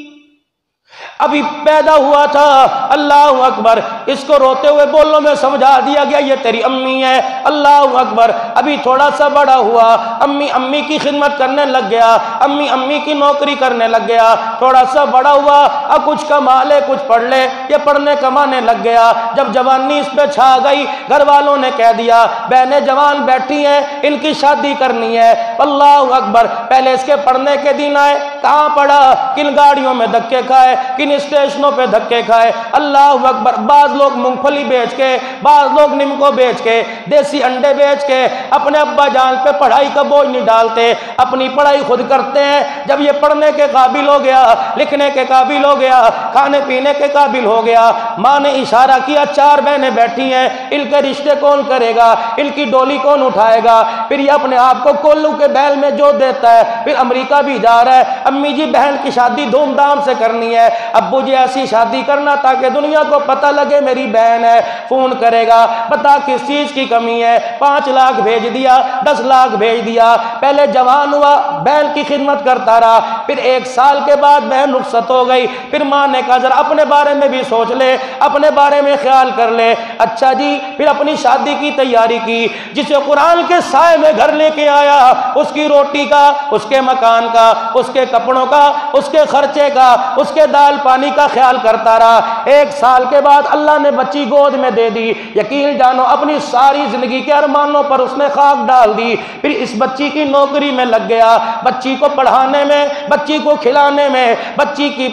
ابھی پیدا ہوا تھا، اللہ اکبر، اس کو روتے ہوئے بولوں میں سمجھا دیا گیا یہ تیری امی ہے، اللہ اکبر۔ ابھی تھوڑا سا بڑا ہوا، امی کی خدمت کرنے لگ گیا، امی کی نوکری کرنے لگ گیا۔ تھوڑا سا بڑا ہوا، اب کچھ کما لے کچھ پڑھ لے، یہ پڑھنے کمانے لگ گیا۔ جب جوانی اس پہ چھا گئی، گھر والوں نے کہہ دیا بہنیں جوان بیٹھی ہیں، ان کی شادی کرنی ہے۔ اللہ اکبر، پہلے اس کے پڑھنے کے دن آئے، کہاں پڑھا؟ کن گاڑیوں میں دھکے کھائے، کن اسٹیشنوں پہ دھکے کھائے۔ اللہ اکبر، بعض لوگ مونگ پھلی بیچ کے، بعض لوگ نمکو بیچ کے، دیسی انڈے بیچ کے اپنے ابا جان پہ پڑھائی کا بوجھ نہیں ڈالتے، اپنی پڑھائی خود کرتے ہیں۔ جب یہ پڑھنے کے قابل ہو گیا، لکھنے کے قابل ہو گیا، کھانے پینے کے قابل ہو گیا، ماں نے اشارہ کیا 4 بہنیں بیٹھی ہیں، ان کے رشتے کون کرے گا، ان کی ڈولی کون اٹھائے گا؟ پھر یہ اپنے آپ کو کولو کے بیل میں جو دیتا ہے، پھر امریکہ بھی جا رہا ہے، امی جی بہن کی شادی دھوم دھام سے کرنی ہے، ابو جی ایسی شادی کرنا تاکہ دنیا کو پتہ لگے میری بہن ہے۔ فون کرے گا، بتا کس چیز کی کمی ہے، 5 لاکھ بھیج دیا، 10 لاکھ بھیج دیا۔ پہلے جوان ہوا، بہن کی خدمت کرتا رہا، پھر 1 سال کے بعد بہن رخصت ہو گئی، پھر ماں نے کہا ذرا اپنے بارے میں بھی سوچ لے، اپنے بارے میں خیال کر لے۔ اچھا جی، پھر اپنی شادی کی تیاری کی، جسے قرآن کے سائے میں گھر لے کے آیا، اس کی روٹی کا، اس کے مکان کا، اس کے کپڑوں کا، اس کے خرچے کا، اس کے دال پانی کا خیال کرتا رہا۔ 1 سال کے بعد اللہ نے بچی گود میں دے دی، یقین جانو اپنی ساری زندگی کے ارمانوں پر اس نے خاک ڈال دی۔ پھر اس بچی کی نوکری میں لگ گیا، بچی کو پڑھانے میں، بچی کو کھلانے میں، بچی کی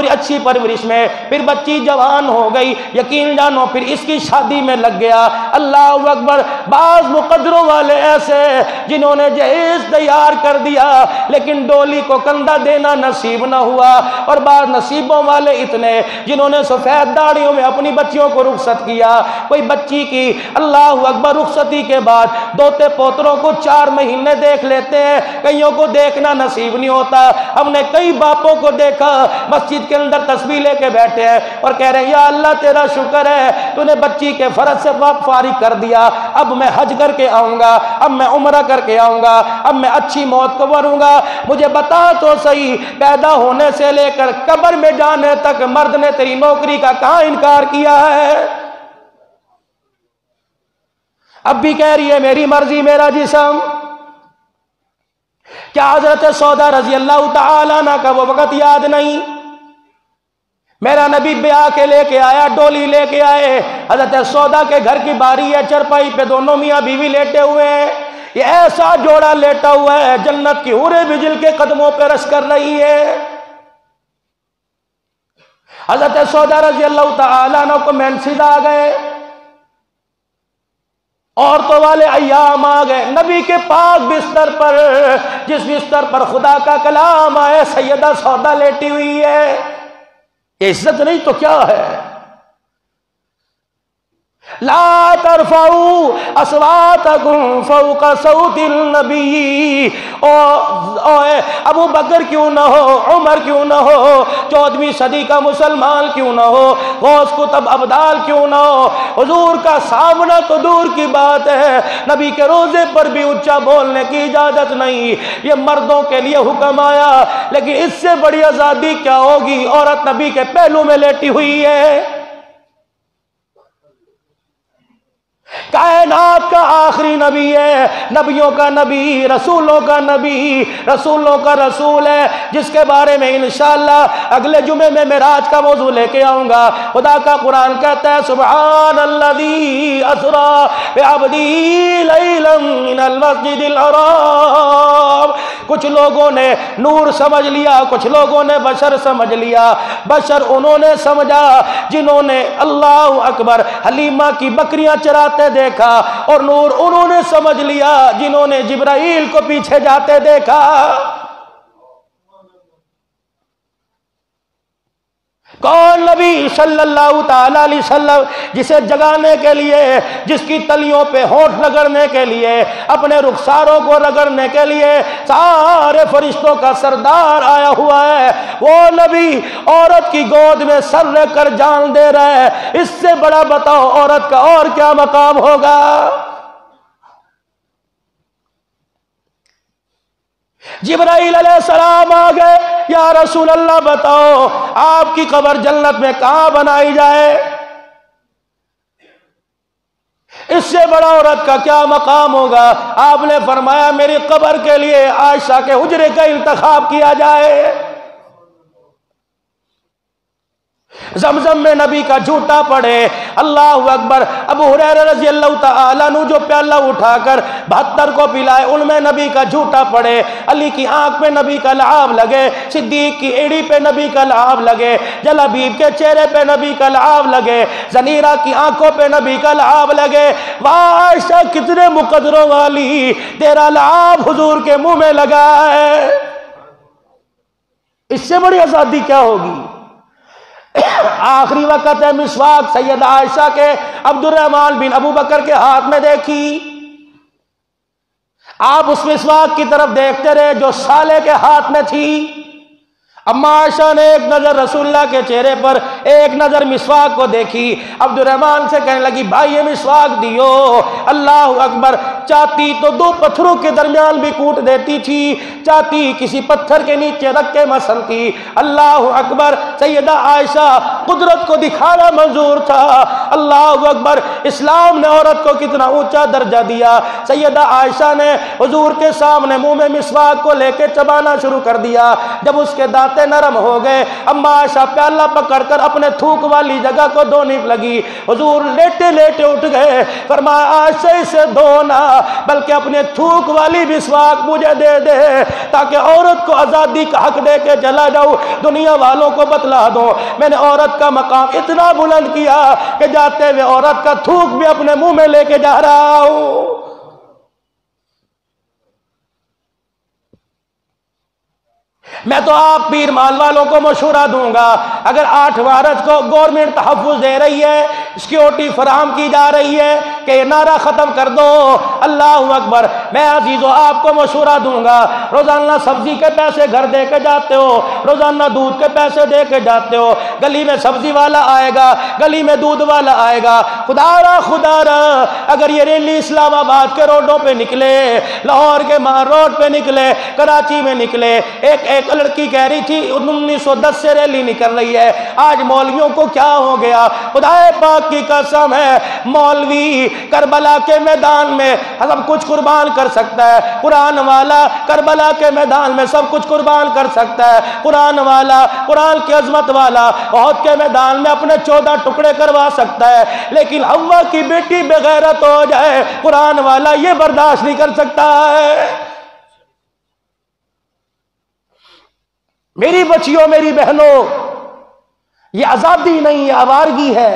اچھی پرورش میں۔ پھر بچی جوان ہو گئی، یقین جانو پھر اس کی شادی میں لگ گیا۔ اللہ اکبر، بعض مقدروں والے ایسے جنہوں نے جہیز تیار کر دیا لیکن ڈولی کو کندھا دینا نصیب نہ ہوا، اور بعض نصیبوں والے اتنے جنہوں نے سفید داڑیوں میں اپنی بچیوں کو رخصت کیا، کوئی بچی کی اللہ اکبر رخصتی کے بعد دوتے پوتروں کو 4 مہینے دیکھ لیتے ہیں، کئیوں کو دیکھنا نصیب نہیں ہوتا۔ ہم نے کئی باپوں کو دیکھا مسجد کے اندر تسبیح لے کے بیٹھے ہیں اور کہہ رہے ہیں یا اللہ تیرا شکر ہے تو نے بچی کے فرض سے فارغ کر دیا، اب میں حج کر کے آؤں گا، اب میں عمرہ کر کے آؤں گا، اب میں اچھی موت کو مروں گا۔ مجھے بتا تو صحیح، پیدا ہونے سے لے کر قبر میں جانے تک مرد نے تیری نوکری کا کہاں انکار کیا ہے؟ اب بھی کہہ رہی ہے میری مرضی میرا جسم۔ کیا حضرت سودا رضی اللہ تعالیٰ عنہ کا وہ وقت یاد نہیں؟ میرا نبی بیاہ کے لے کے آیا، ڈولی لے کے آئے، حضرت سودا کے گھر کی باری ہے، چرپائی پہ دونوں میاں بیوی لیٹے ہوئے ہیں، یہ ایسا جوڑا لیٹا ہوا ہے جنت کی حوریں بھی جل کے قدموں پہ رش کر رہی ہے۔ حضرت سودا رضی اللہ تعالیٰ عنہ کو مینسز آ گئے، عورتوں والے ایام آ گئے، نبی کے پاک بستر پر، جس بستر پر خدا کا کلام آئے، سیدہ سودا لیٹی ہوئی ہے۔ یہ عزت نہیں تو کیا ہے؟ لا ترفعوا اصواتکم فوق صوت النبی، ابو بکر کیوں نہ ہو، عمر کیوں نہ ہو، 14ویں صدی کا مسلمان کیوں نہ ہو، غوث کتب ابدال کیوں نہ ہو، حضور کا سامنا تو دور کی بات ہے، نبی کے روزے پر بھی اونچا بولنے کی اجازت نہیں۔ یہ مردوں کے لیے حکم آیا، لیکن اس سے بڑی آزادی کیا ہوگی؟ عورت نبی کے پہلو میں لیٹی ہوئی ہے، کائنات کا آخری نبی ہے، نبیوں کا نبی، رسولوں کا نبی، رسولوں کا رسول ہے، جس کے بارے میں انشاءاللہ اگلے جمعے میں معراج کا موضوع لے کے آؤں گا۔ خدا کا قرآن کہتا ہے سبحان الذی اسری بعبدہ لیلا من المسجد الحرام۔ کچھ لوگوں نے نور سمجھ لیا، کچھ لوگوں نے بشر سمجھ لیا۔ بشر انہوں نے سمجھا جنہوں نے اللہ اکبر حلیمہ کی بکریاں چراتے دیکھا، اور نور انہوں نے سمجھ لیا جنہوں نے جبرائیل کو پیچھے جاتے دیکھا۔ کون نبی صلی اللہ تعالی علیہ وسلم جسے جگانے کے لیے، جس کی تلیوں پہ ہونٹ رگڑنے کے لیے، اپنے رخساروں کو رگڑنے کے لیے سارے فرشتوں کا سردار آیا ہوا ہے، وہ نبی عورت کی گود میں سر رکھ کر جان دے رہا ہے، اس سے بڑا بتاؤ عورت کا اور کیا مقام ہوگا؟ جبرائیل علیہ السلام آ گئے، یا رسول اللہ بتاؤ آپ کی قبر جنت میں کہاں بنائی جائے؟ اس سے بڑا عورت کا کیا مقام ہوگا؟ آپ نے فرمایا میری قبر کے لیے عائشہ کے حجرے کا انتخاب کیا جائے۔ زمزم میں نبی کا جھوٹا پڑے، اللہ اکبر، ابو ہریرہ رضی اللہ تعالیٰ عنہ جو پیالہ اٹھا کر 72 کو پلائے ان میں نبی کا جھوٹا پڑے، علی کی آنکھ پہ نبی کا لعاب لگے، صدیق کی ایڑی پہ نبی کا لعاب لگے، جلابیب کے چہرے پہ نبی کا لعاب لگے، زنیرہ کی آنکھوں پہ نبی کا لعاب لگے، عائشہ کتنے مقدروں والی، تیرا لعاب حضور کے منہ میں لگا ہے، اس سے بڑی آزادی کیا ہوگی؟ آخری وقت ہے، مسواک سیدہ عائشہ کے عبد الرحمن بن ابو بکر کے ہاتھ میں دیکھی، آپ اس مسواک کی طرف دیکھتے رہے جو سالے کے ہاتھ میں تھی۔ اما عائشہ نے ایک نظر رسول اللہ کے چہرے پر، ایک نظر مسواک کو دیکھی، عبد الرحمن سے کہنے لگی بھائی یہ مسواک دیو، اللہ اکبر، چاہتی تو 2 پتھروں کے درمیان بھی کوٹ دیتی تھی، چاہتی کسی پتھر کے نیچے رکھ کے مسلتی، اللہ اکبر، سیدہ عائشہ قدرت کو دکھانا منظور تھا، اللہ اکبر، اسلام نے عورت کو کتنا اونچا درجہ دیا، سیدہ عائشہ نے حضور کے سامنے منہ میں مسواک کو لے کے چبانا شروع کر دیا، جب اس کے دانت نرم ہو گئے، اما عائشہ پیالہ پکڑ کر اپنے تھوک والی جگہ کو دھونے لگی، حضور لیٹے لیٹے اٹھ گئے، فرمایا عائشہ اسے دھونا بلکہ اپنے تھوک والی مسواک مجھے دے دے تاکہ عورت کو آزادی کا حق دے کے چلا جاؤں، دنیا والوں کو بتلا دوں میں نے عورت کا مقام اتنا بلند کیا کہ جاتے ہوئے عورت کا تھوک بھی اپنے منہ میں لے کے جا رہا ہوں۔ میں تو آپ پیر مال والوں کو مشورہ دوں گا، اگر 8 مارچ کو گورنمنٹ تحفظ دے رہی ہے، سیکیورٹی فراہم کی جا رہی ہے کہ یہ نعرہ ختم کر دو، اللہ اکبر، میں عزیزو آپ کو مشورہ دوں گا، روزانہ سبزی کے پیسے گھر دے کے جاتے ہو، روزانہ دودھ کے پیسے دے کے جاتے ہو، گلی میں سبزی والا آئے گا، گلی میں دودھ والا آئے گا، خدا را اگر یہ ریلی اسلام آباد کے روڈوں پہ نکلے، لاہور کے مار روڈ پہ نکلے، کراچی میں نکلے، ایک لڑکی کہہ رہی تھی 1910 سے ریلی نکل رہی ہے، آج مولویوں کو کیا ہو گیا؟ خدا پاک کی قسم ہے، مولوی کربلا کے میدان میں سب کچھ قربان کر سکتا ہے، قرآن والا کربلا کے میدان میں سب کچھ قربان کر سکتا ہے، قرآن والا، قرآن کی عظمت والا احد کے میدان میں اپنے 14 ٹکڑے کروا سکتا ہے، لیکن حوا کی بیٹی بغیرت ہو جائے، قرآن والا یہ برداشت نہیں کر سکتا ہے۔ میری بچیوں، میری بہنوں، یہ آزادی نہیں، یہ آوارگی ہے۔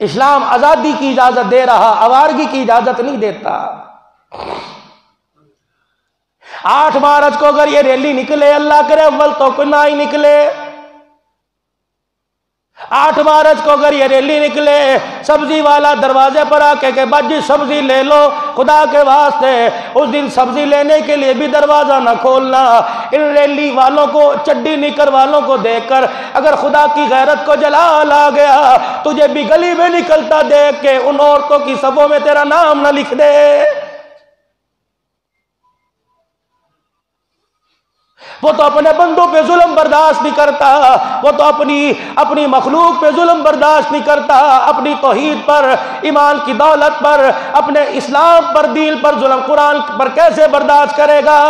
اسلام آزادی کی اجازت دے رہا، آوارگی کی اجازت نہیں دیتا۔ 8 مارچ کو اگر یہ ریلی نکلے، اللہ کرے اول تو کوئی نہ ہی نکلے، 8 مارچ کو اگر یہ ریلی نکلے، سبزی والا دروازے پر آ کے باجی سبزی لے لو، خدا کے واسطے اس دن سبزی لینے کے لیے بھی دروازہ نہ کھولنا۔ ان ریلی والوں کو، چڈی نکر والوں کو دیکھ کر اگر خدا کی غیرت کو جلال آ گیا، تجھے بھی گلی میں نکلتا دیکھ کے ان عورتوں کی صفوں میں تیرا نام نہ لکھ دے۔ وہ تو اپنے بندوں پہ ظلم برداشت نہیں کرتا، وہ تو اپنی مخلوق پہ ظلم برداشت نہیں کرتا، اپنی توحید پر، ایمان کی دولت پر، اپنے اسلام پر، دین پر ظلم قرآن پر کیسے برداشت کرے گا؟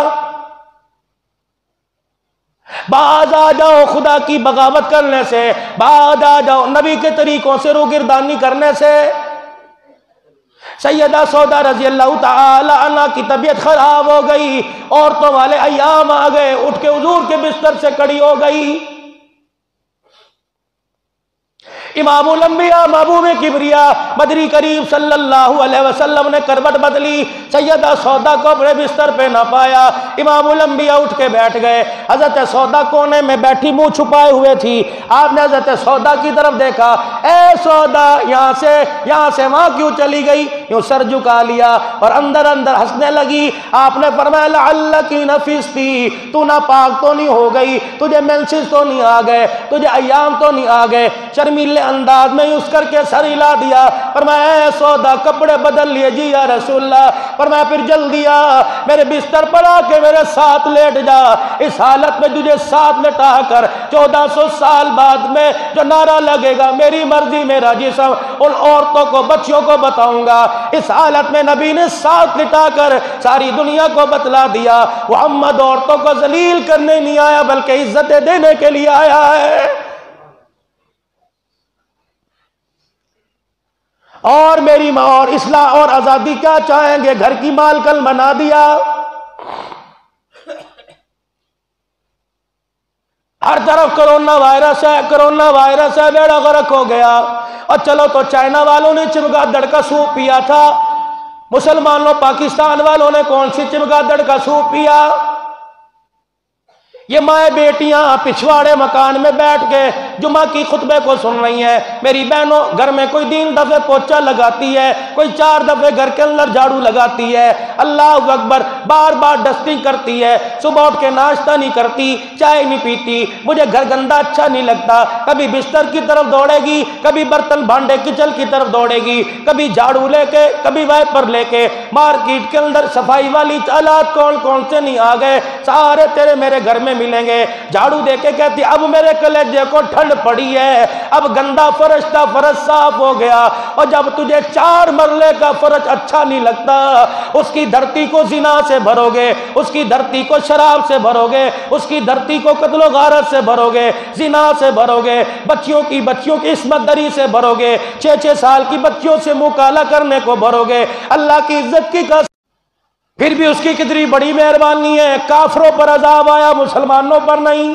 باز آ جاؤ خدا کی بغاوت کرنے سے، باز آ جاؤ نبی کے طریقوں سے روگردانی کرنے سے۔ سیدہ سودا رضی اللہ تعالی عنہ کی طبیعت خراب ہو گئی، عورتوں والے ایام آ گئے، اٹھ کے حضور کے بستر سے کھڑی ہو گئی۔ امام الانبیاء محبوب کبریا مدری کریم صلی اللہ علیہ وسلم نے کروٹ بدلی، سیدہ سودا کو اپنے بستر پہ نہ پایا، امام الانبیاء اٹھ کے بیٹھ گئے۔ حضرت سودا کونے میں بیٹھی منہ چھپائے ہوئے تھی، آپ نے حضرت سودا کی طرف دیکھا، اے سودا یہاں سے وہاں کیوں چلی گئی؟ یوں سر جھکا لیا اور اندر ہنسنے لگی۔ آپ نے فرمایا لعلکی نفستی، تو ناپاک تو نہیں ہو گئی، تجھے مینسز تو نہیں آ گئے، تجھے ایام تو نہیں آ گئے؟ شرمیلے انداز میں اس کر کے سر ہلا دیا، فرمایا اے سودا کپڑے بدل لیے؟ جی یا رسول اللہ۔ فرمایا پھر جلدی آ، میرے بستر پر آ کے میرے ساتھ لیٹ جا، اس حالت میں تجھے ساتھ لٹا کر 1400 سال بعد میں جو نعرہ لگے گا میری مرضی میرا جسم، ان عورتوں کو، بچیوں کو بتاؤں گا۔ اس حالت میں نبی نے ساتھ لٹا کر ساری دنیا کو بتلا دیا، محمد عورتوں کو ذلیل کرنے نہیں آیا بلکہ عزتیں دینے کے لیے آیا ہے۔ اور میری ماں اور اصلاح اور آزادی کیا چاہیں گے؟ گھر کی مالکن بنا دیا، ہر طرف کرونا وائرس ہے، بیڑا غرق ہو گیا۔ اور چلو تو چائنا والوں نے چمگادڑ کا سوپ پیا تھا، مسلمانوں پاکستان والوں نے کون سی چمگادڑ کا سوپ پیا؟ یہ مائیں بیٹیاں پچھواڑے مکان میں بیٹھ کے جمعہ کی خطبے کو سن رہی ہیں۔ میری بہنوں، گھر میں کوئی 3 دفعے پوچھا لگاتی ہے، کوئی 4 دفعے گھر کے اندر جھاڑو لگاتی ہے، اللہ اکبر، بار بار ڈسٹنگ کرتی ہے، صبح اٹھ کے ناشتہ نہیں کرتی، چائے نہیں پیتی۔ مجھے گھر گندا اچھا نہیں لگتا، کبھی بستر کی طرف دوڑے گی، کبھی برتن بھانڈے کچن کی طرف دوڑے گی، کبھی جھاڑو لے کے، کبھی وائپر لے کے۔ مارکیٹ کے اندر صفائی والی آلات کون سے نہیں آ گئے، سارے تیرے میرے گھر میں ملیں گے۔ جھاڑو دے کے کہتی اب میرے کلیجے کو ٹھنڈ پڑی ہے، اب گندا فرش تھا، فرش صاف ہو گیا۔ اور جب تجھے 4 مرلے کا فرش اچھا نہیں لگتا، اس کی دھرتی کو زنا سے بھرو گے، اس کی دھرتی کو شراب سے بھرو گے، اس کی دھرتی کو قتل و غارت سے بھرو گے، زنا سے بھرو گے، بچیوں کی عصمت دری سے بھرو گے، 6 سال کی بچیوں سے منہ کالا کرنے کو بھرو گے۔ اللہ کی عزت کی قسم، پھر بھی اس کی کتنی بڑی مہربانی ہے، کافروں پر عذاب آیا، مسلمانوں پر نہیں۔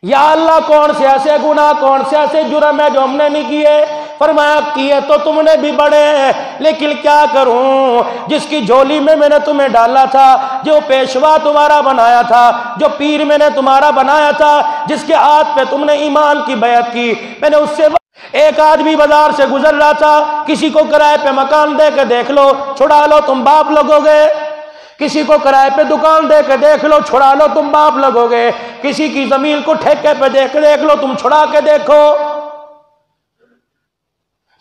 یا اللہ کون سے ایسے گناہ، کون سے ایسے جرم ہے جو ہم نے نہیں کیے؟ فرمایا کیے تو تم نے بھی بڑے ہیں، لیکن کیا کروں، جس کی جھولی میں میں نے تمہیں ڈالا تھا، جو پیشوا تمہارا بنایا تھا، جو پیر میں نے تمہارا بنایا تھا، جس کے ہاتھ پہ تم نے ایمان کی بیعت کی، میں نے اس سے ایک آدمی بازار سے گزر رہا تھا، کسی کو کرائے پہ مکان دے کے دیکھ لو، چھڑا لو تم باپ لگو گے، کسی کو کرائے پہ دکان دے کے دیکھ لو، چھڑا لو تم باپ لگو گے، کسی کی زمین کو ٹھیکے پہ دیکھ لو تم چھڑا کے دیکھو۔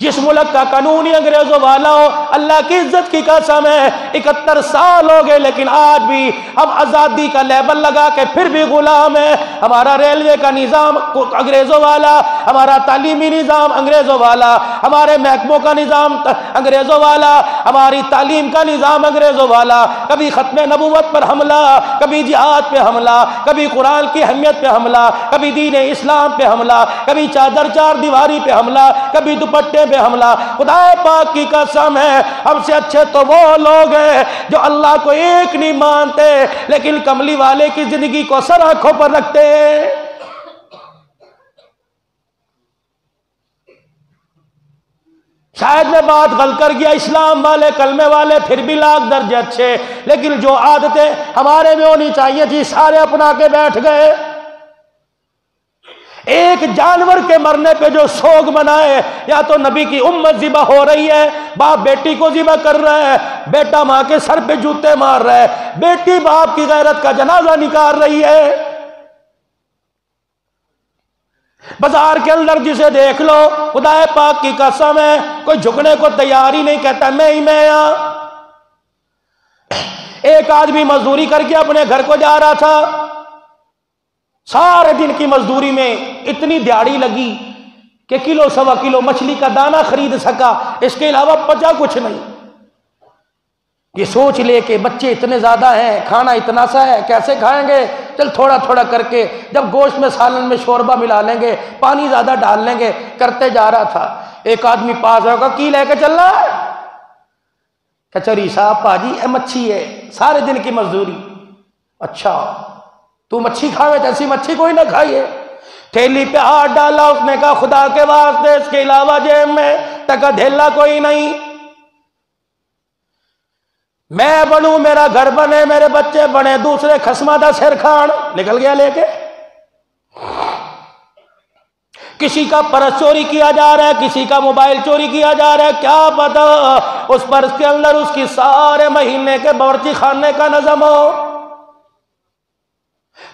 جس ملک کا قانون ہی انگریزوں والا ہو، اللہ کی عزت کی قسم ہے 71 سال ہو گئے لیکن آج بھی ہم آزادی کا لیبل لگا کے پھر بھی غلام ہیں۔ ہمارا ریلوے کا نظام انگریزوں والا، ہمارا تعلیمی نظام انگریزوں والا، ہمارے محکموں کا نظام انگریزوں والا، ہماری تعلیم کا نظام انگریزوں والا، کبھی ختم نبوت پر حملہ، کبھی جہاد پہ حملہ، کبھی قرآن کی اہمیت پہ حملہ، کبھی دین اسلام پہ حملہ، کبھی چادر چار دیواری پہ حملہ، کبھی دوپٹے پہ حملہ۔ خدا پاک کی قسم ہے ہم سے اچھے تو وہ لوگ ہیں جو اللہ کو ایک نہیں مانتے لیکن کملی والے کی زندگی کو سر آنکھوں پر رکھتے ہیں۔ شاید میں بات غلط کر گیا، اسلام والے کلمے والے پھر بھی لاکھ درجے اچھے، لیکن جو عادتیں ہمارے میں ہونی چاہیے تھی سارے اپنا کے بیٹھ گئے۔ ایک جانور کے مرنے پہ جو سوگ منائے، یا تو نبی کی امت ذبح ہو رہی ہے، باپ بیٹی کو ذبح کر رہا ہے، بیٹا ماں کے سر پہ جوتے مار رہا ہے، بیٹی باپ کی غیرت کا جنازہ نکال رہی ہے۔ بازار کے اندر جسے دیکھ لو خدا پاک کی قسم ہے کوئی جھکنے کو تیار ہی نہیں، کہتا میں ہی میں یہاں۔ ایک آدمی مزدوری کر کے اپنے گھر کو جا رہا تھا، سارے دن کی مزدوری میں اتنی دیہڑی لگی کہ کلو سوا کلو مچھلی کا دانہ خرید سکا، اس کے علاوہ بچا کچھ نہیں۔ یہ سوچ لے کہ بچے اتنے زیادہ ہیں، کھانا اتنا سا ہے، کیسے کھائیں گے، چل تھوڑا تھوڑا کر کے جب گوشت میں سالن میں شوربہ ملا لیں گے، پانی زیادہ ڈال لیں گے، کرتے جا رہا تھا۔ ایک آدمی پاس ہوگا، کی لے کے چل رہا ہے؟ کچہری صاحب پاجی اے مچھی ہے، سارے دن کی مزدوری۔ اچھا تو مچھی کھاوے، ایسی مچھی کوئی نہ کھائیے۔ تھیلی پہ ہاتھ ڈالا، اس نے کہا خدا کے واسطے اس کے علاوہ جیب میں ٹکا دھیلا کوئی نہیں، میں بنوں میرا گھر بنے میرے بچے بنے، دوسرے خسمہ دا سر کھان، نکل گیا لے کے۔ کسی کا پرس چوری کیا جا رہا ہے، کسی کا موبائل چوری کیا جا رہا ہے، کیا پتا اس پرس کے اندر اس کی سارے مہینے کے باورچی خانے کا نظم ہو۔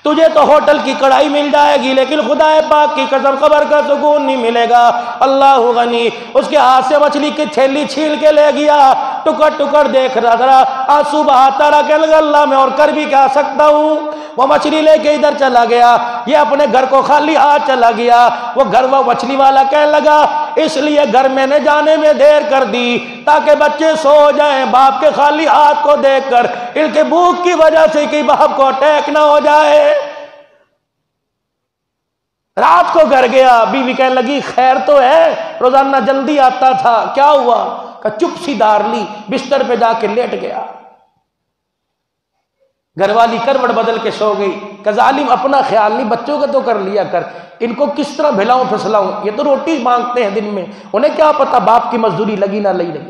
تجھے تو ہوٹل کی کڑھائی مل جائے گی لیکن خدا پاک کی قسم قبر کا سکون نہیں ملے گا۔ اللہ غنی اس کے ہاتھ سے مچھلی کی تھیلی چھیل کے لے گیا، ٹکڑ ٹکڑ دیکھ رہا تھا، آنسو بہاتا رہا کہ اللہ میں اور کر بھی کیا سکتا ہوں۔ وہ مچھلی لے کے ادھر چلا گیا، یہ اپنے گھر کو خالی ہاتھ چلا گیا۔ وہ گھر وہ مچھلی والا کہنے لگا اس لیے گھر میں نے جانے میں دیر کر دی تاکہ بچے سو جائیں، باپ کے خالی ہاتھ کو دیکھ کر ان کے بھوک کی وجہ سے کہ باپ کو اٹیک نہ ہو جائے۔ رات کو گھر گیا، بیوی کہنے لگی خیر تو ہے، روزانہ جلدی آتا تھا، کیا ہوا؟ کہ چپ سی دار لی، بستر پہ جا کے لیٹ گیا۔ گھر والی کروٹ بدل کے سو گئی کہ ظالم اپنا خیال نہیں، بچوں کا تو کر لیا کر، ان کو کس طرح بھلاؤں پھسلاؤں، یہ تو روٹی مانگتے ہیں دن میں، انہیں کیا پتا باپ کی مزدوری لگی نہ لگی۔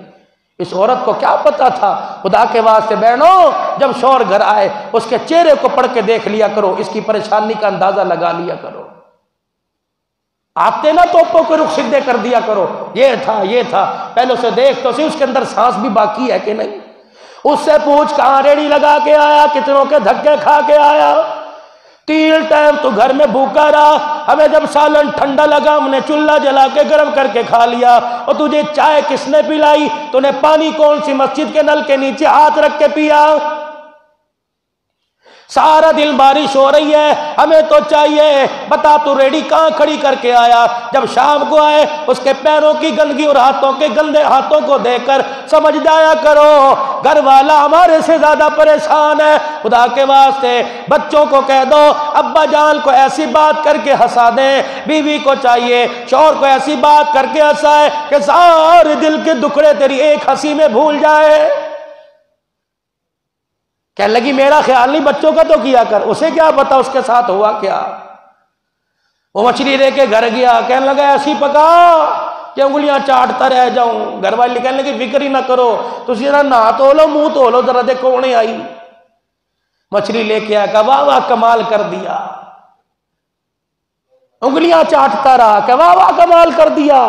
اس عورت کو کیا پتا تھا؟ خدا کے واسطے بہنوں جب شوہر گھر آئے اس کے چہرے کو پڑھ کے دیکھ لیا کرو، اس کی پریشانی کا اندازہ لگا لیا کرو۔ آتے نا توپوں کو رخ سدھے کر دیا کرو، یہ تھا، پہلے اسے دیکھ تو سی اس کے اندر سانس بھی باقی ہے کہ نہیں، اس سے پوچھ کہاں ریڑی لگا کے آیا، کتنوں کے دھکے کھا کے آیا، 3 ٹائم تو گھر میں بھوکا رہا، ہمیں جب سالن ٹھنڈا لگا ہم نے چولہا جلا کے گرم کر کے کھا لیا، اور تجھے چائے کس نے پلائی، تو نے پانی کون سی مسجد کے نل کے نیچے ہاتھ رکھ کے پیا، سارا دن بارش ہو رہی ہے، ہمیں تو چاہیے بتا تو ریڑی کہاں کھڑی کر کے آیا۔ جب شام کو آئے اس کے پیروں کی گندگی اور ہاتھوں کے گندے ہاتھوں کو دیکھ کر سمجھ جایا کرو گھر والا ہمارے سے زیادہ پریشان ہے۔ خدا کے واسطے بچوں کو کہہ دو ابا جان کو ایسی بات کر کے ہنسا دیں، بیوی کو چاہیے شوہر کو ایسی بات کر کے ہنسائے کہ سارے دل کے دکھڑے تیری ایک ہنسی میں بھول جائے۔ کہنے لگی میرا خیال نہیں، بچوں کا تو کیا کر، اسے کیا پتا اس کے ساتھ ہوا کیا۔ وہ مچھلی لے کے گھر گیا، کہنے لگا ایسی پکا کہ انگلیاں چاٹتا رہ جاؤں. گھر والے کہنے لگے فکر ہی نہ کرو, تو ذرا نہ تو لو, منہ تو لو, ذرا دیکھو کونے آئی. مچھلی لے کے آیا, واہ واہ کمال کر دیا. انگلیاں چاٹتا رہا کہ واہ واہ کمال کر دیا.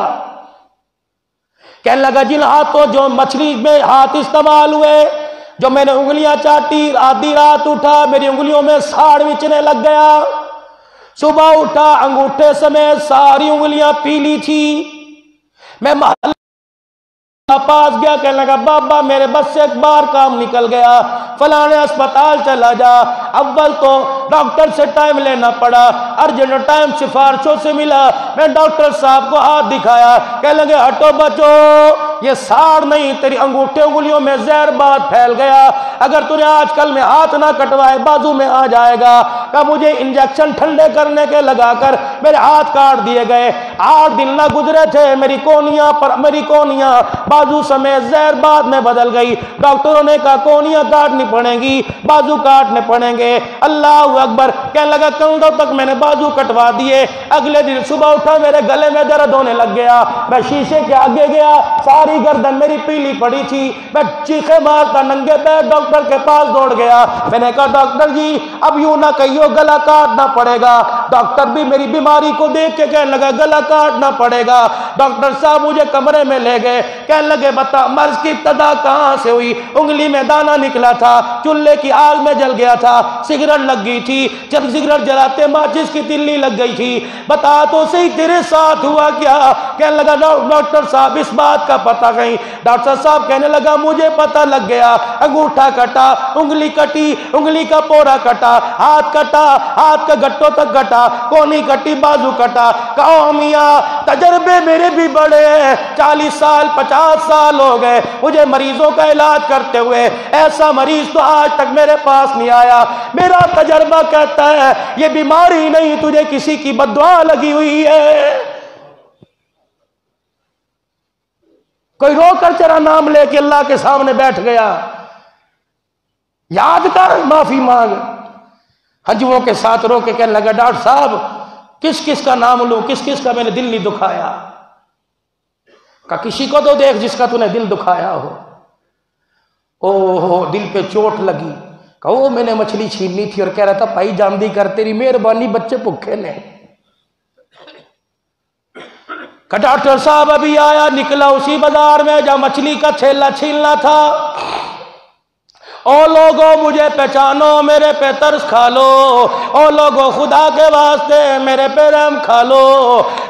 کہنے لگا جن ہاتھوں, جو مچھلی میں ہاتھ استعمال ہوئے, جو میں نے انگلیاں چاٹی, آدھی رات اٹھا میری انگلیوں میں ساڑ بچنے لگ گیا. صبح اٹھا انگوٹھے سمیت ساری انگلیاں پیلی تھی. میں محلہ پاس گیا, کہنے لگا بابا میرے بس سے ایک بار کام نکل گیا, فلانے اسپتال چلا جا. اول تو ڈاکٹر سے ٹائم لینا پڑا, ارجنٹ ٹائم سفارشوں سے ملا. میں ڈاکٹر صاحب کو ہاتھ دکھایا, کہنے لگے ہٹو بچو, یہ ساڑ نہیں, تیری انگوٹھے انگلیوں میں زہر بات پھیل گیا. اگر تُنے آج کل میں ہاتھ نہ کٹوائے بازو میں آ جائے گا. کہ مجھے انجیکشن ٹھنڈے کرنے کے لگا کر میرے ہاتھ کاٹ دیے گئے. 8 دن نہ گزرے تھے, میری کونیاں بازو سمیت زہر بعد میں بدل گئی. ڈاکٹروں نے کہا کونیاں کاٹنی پڑیں گی, بازو کاٹنے پڑیں گے. اللہ اکبر. کہنے لگا کندھوں تک میں نے بازو کٹوا دیے. اگلے دن صبح اٹھا, میرے گلے میں درد ہونے لگ گیا. میں شیشے کے آگے گیا, ساری گردن میری پیلی پڑی تھی. میں چیخے مارتا ننگے پیر ڈاکٹر کے پاس دوڑ گیا. میں نے کہا ڈاکٹر جی اب یوں نہ کہیو, گلا کاٹنا پڑے گا. ڈاکٹر بھی میری بیماری کو دیکھ کے کہنے لگا گلا کاٹنا پڑے گا. ڈاکٹر صاحب مجھے کمرے میں لے گئے, کہنے لگے بتا مرض کی ابتدا کہاں سے ہوئی. انگلی میں دانا نکلا تھا, چولہے کی آگ میں جل گیا تھا, سگریٹ لگ گئی تھی, جب سگریٹ جلاتے ماچس کی تلی لگ گئی تھی. بتا تو صحیح تیرے ساتھ ہوا کیا. کہنے لگا ڈاکٹر صاحب اس بات کا پتہ نہیں. ڈاکٹر صاحب کہنے لگا مجھے پتہ لگ گیا. انگوٹھا کٹا, انگلی کٹی, انگلی کا پورا کٹا, ہاتھ کٹا, ہاتھ کا گٹوں تک کٹا, کونی کٹی, بازو کٹا. کہو میاں تجربے میرے بھی بڑے ہیں, 40 سال 50 سال ہو گئے مجھے مریضوں کا علاج کرتے ہوئے. ایسا مریض تو آج تک میرے پاس نہیں آیا. میرا تجربہ کہتا ہے یہ بیماری نہیں, تجھے کسی کی بددعا لگی ہوئی ہے. کوئی رو کر تیرا نام لے کے اللہ کے سامنے بیٹھ گیا, یاد کر, معافی مانگ. ہنجووں کے ساتھ رو کے کہنے لگا ڈاکٹر صاحب کس کس کا نام لوں, کس کس کا میں نے دل نہیں دکھایا. کہ کسی کو تو دیکھ جس کا تو نے دل دکھایا ہو. اوہ دل پہ چوٹ لگی. کہو میں نے مچھلی چھیننی تھی اور کہہ رہا تھا بھائی جاندی کر, تیری مہربانی بچے بھوکے نے. کہ ڈاکٹر صاحب ابھی آیا, نکلا اسی بازار میں جہاں مچھلی کا تھیلا چھیلنا تھا. او لوگوں مجھے پہچانو, میرے پہ ترس کھا لو. او لوگوں خدا کے واسطے میرے پہ رحم کھا لو.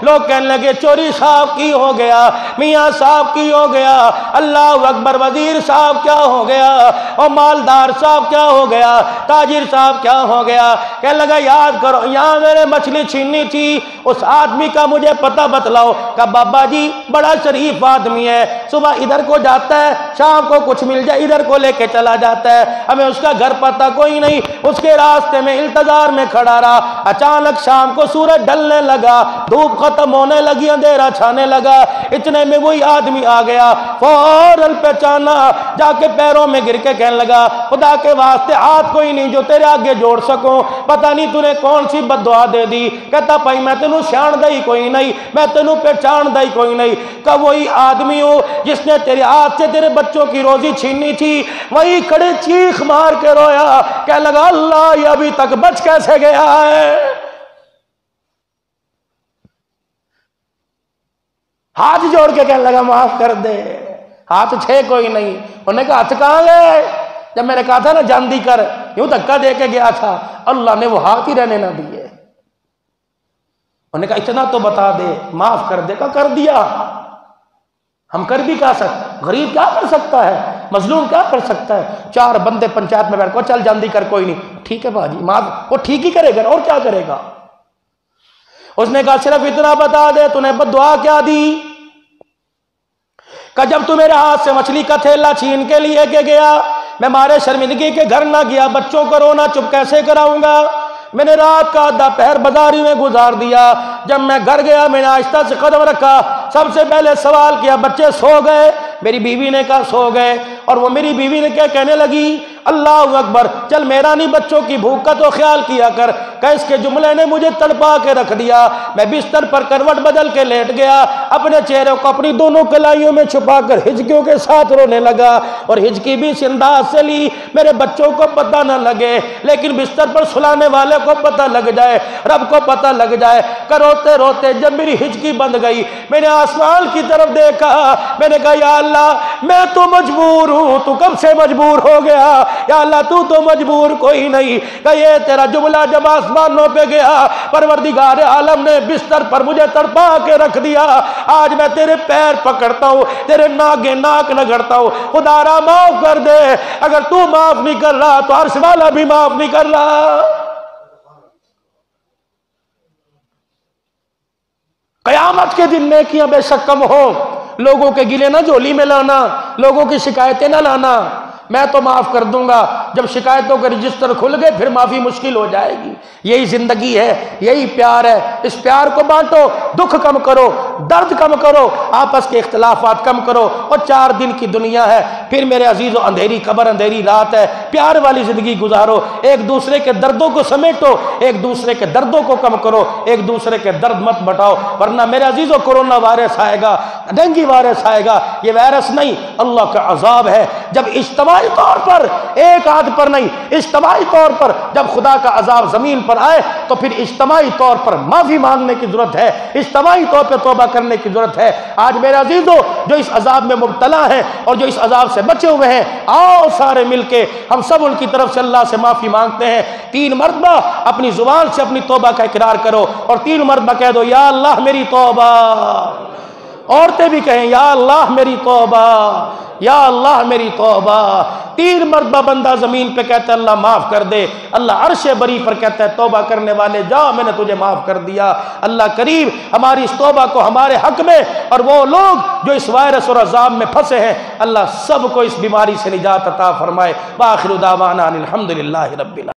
لوگ کہنے لگے چوری صاحب کی ہو گیا, میاں صاحب کی ہو گیا, اللہ اکبر, وزیر صاحب کیا ہو گیا, اور مالدار صاحب کیا ہو گیا, تاجر صاحب کیا ہو گیا. کہنے لگا یاد کرو یہاں میرے مچھلی چھیننی تھی, اس آدمی کا مجھے پتہ بتلاؤ. کہ بابا جی بڑا شریف آدمی ہے, صبح ادھر کو جاتا ہے, شام کو کچھ مل جائے ادھر کو لے کے چلا جاتا ہے, ہمیں اس کا گھر پتہ کوئی نہیں. اس کے راستے میں انتظار میں کھڑا رہا. اچانک شام کو سورج ڈھلنے لگا, دھوپ ختم ہونے لگی, اندھیرا چھانے لگا. اتنے میں وہی آدمی آ گیا, فوراً پہچانا, جا کے پیروں میں گر کے کہنے لگا خدا کے واسطے ہاتھ کوئی نہیں جو تیرے آگے جوڑ سکوں, پتہ نہیں تُنے کون سی بددعا دے دی. کہتا بھائی میں تینوں سیان دئی کوئی نہیں, میں تینوں پہچان دئی کوئی نہیں. کہ وہی آدمی ہو جس نے تیرے ہاتھ سے تیرے بچوں کی روزی چھیننی تھی. وہی کھڑے چیخ مار کے رویا, کہنے لگا اللہ یہ ابھی تک بچ کیسے گیا ہے. ہاتھ جوڑ کے کہنے لگا معاف کر دے, ہاتھ چھے کوئی نہیں. انہوں نے کہا ہاتھ کہاں گئے, جب میں نے کہا تھا نا جاندی کر, یوں دھکا دے کے گیا تھا, اللہ نے وہ ہاتھ ہی رہنے نہ دیے. انہوں نے کہا اتنا تو بتا دے, معاف کر دے. کہا کر دیا. ہم کر بھی کیا سکتے, غریب کیا کر سکتا ہے, مظلوم کیا کر سکتا ہے. 4 بندے پنچایت میں بیٹھ کو چل جاندی کر کوئی نہیں, ٹھیک ہے باجی معاف, وہ ٹھیک ہی کرے گا اور کیا کرے گا. اس نے کہا صرف اتنا بتا دے تو نے بددعا کیا دی. کہ جب تو میرے ہاتھ سے مچھلی کا تھیلا چھین کے لیے کے گیا, میں مارے شرمندگی کے گھر نہ گیا, بچوں کو رونا چپ کیسے کراؤں گا. میں نے رات کا آدھا پہر بازاری میں گزار دیا. جب میں گھر گیا میں نے آہستہ سے قدم رکھا, سب سے پہلے سوال کیا بچے سو گئے. میری بیوی نے کہا سو گئے, اور وہ میری بیوی نے کیا کہنے لگی اللہ اکبر, چل میرا نہیں بچوں کی بھوک کا تو خیال کیا کر. کہ اس کے جملے نے مجھے تڑپا کے رکھ دیا. میں بستر پر کروٹ بدل کے لیٹ گیا, اپنے چہرے کو اپنی دونوں کلائیوں میں چھپا کر ہچکیوں کے ساتھ رونے لگا, اور ہچکی بھی اس انداز سے لی میرے بچوں کو پتہ نہ لگے, لیکن بستر پر سلانے والے کو پتہ لگ جائے, رب کو پتہ لگ جائے. کہ روتے روتے جب میری ہچکی بند گئی, میں نے آسمان کی طرف دیکھا, میں نے کہا یا اللہ میں تو مجبور ہوں, تو کب سے مجبور ہو گیا, یا اللہ تو مجبور کوئی نہیں. کہ یہ تیرا جملہ جب آسمانوں پہ گیا, پروردگار عالم نے بستر پر مجھے تڑپا کے رکھ دیا. آج میں تیرے پیر پکڑتا ہوں, تیرے ناگے ناک نگڑتا ہوں, خدا را معاف کر دے. اگر تو معاف نہیں کر رہا تو عرش والا بھی معاف نہیں کر رہا. قیامت کے دن نیکیاں بے شک کم ہو, لوگوں کے گلے نہ جھولی میں لانا, لوگوں کی شکایتیں نہ لانا. میں تو معاف کر دوں گا, جب شکایتوں کے رجسٹر کھل گئے پھر معافی مشکل ہو جائے گی. یہی زندگی ہے, یہی پیار ہے. اس پیار کو بانٹو, دکھ کم کرو, درد کم کرو, آپس کے اختلافات کم کرو. اور 4 دن کی دنیا ہے, پھر میرے عزیزو اندھیری قبر اندھیری رات ہے. پیار والی زندگی گزارو, ایک دوسرے کے دردوں کو سمیٹو, ایک دوسرے کے دردوں کو کم کرو, ایک دوسرے کے درد مت بٹاؤ. ورنہ میرے عزیزو کرونا وائرس آئے گا, ڈینگی وائرس آئے گا. یہ وائرس نہیں, اللہ کا عذاب ہے. جب اجتماعی طور پر, ایک آدھ پر نہیں, اجتماعی طور پر جب خدا کا عذاب زمین پر آئے تو پھر اجتماعی طور پر معافی مانگنے کی ضرورت ہے, اجتماعی طور پر توبہ کرنے کی ضرورت ہے. آج میرے عزیزو جو اس عذاب میں مبتلا ہیں اور جو اس عذاب سے بچے ہوئے ہیں, آؤ سارے مل کے ہم سب ان کی طرف سے اللہ سے معافی مانگتے ہیں. 3 مرتبہ اپنی زبان سے اپنی توبہ کا اقرار کرو, اور 3 مرتبہ کہہ دو یا اللہ میری توبہ. عورتیں بھی کہیں یا اللہ میری توبہ, یا اللہ میری توبہ. 3 مرتبہ بندہ زمین پہ کہتا ہے اللہ معاف کر دے. اللہ عرش بری پر کہتا ہے توبہ کرنے والے جاؤ میں نے تجھے معاف کر دیا. اللہ کریم ہماری اس توبہ کو ہمارے حق میں, اور وہ لوگ جو اس وائرس اور عذاب میں پھنسے ہیں, اللہ سب کو اس بیماری سے نجات عطا فرمائے. وآخر دعوانا الحمدللہ رب العالمین.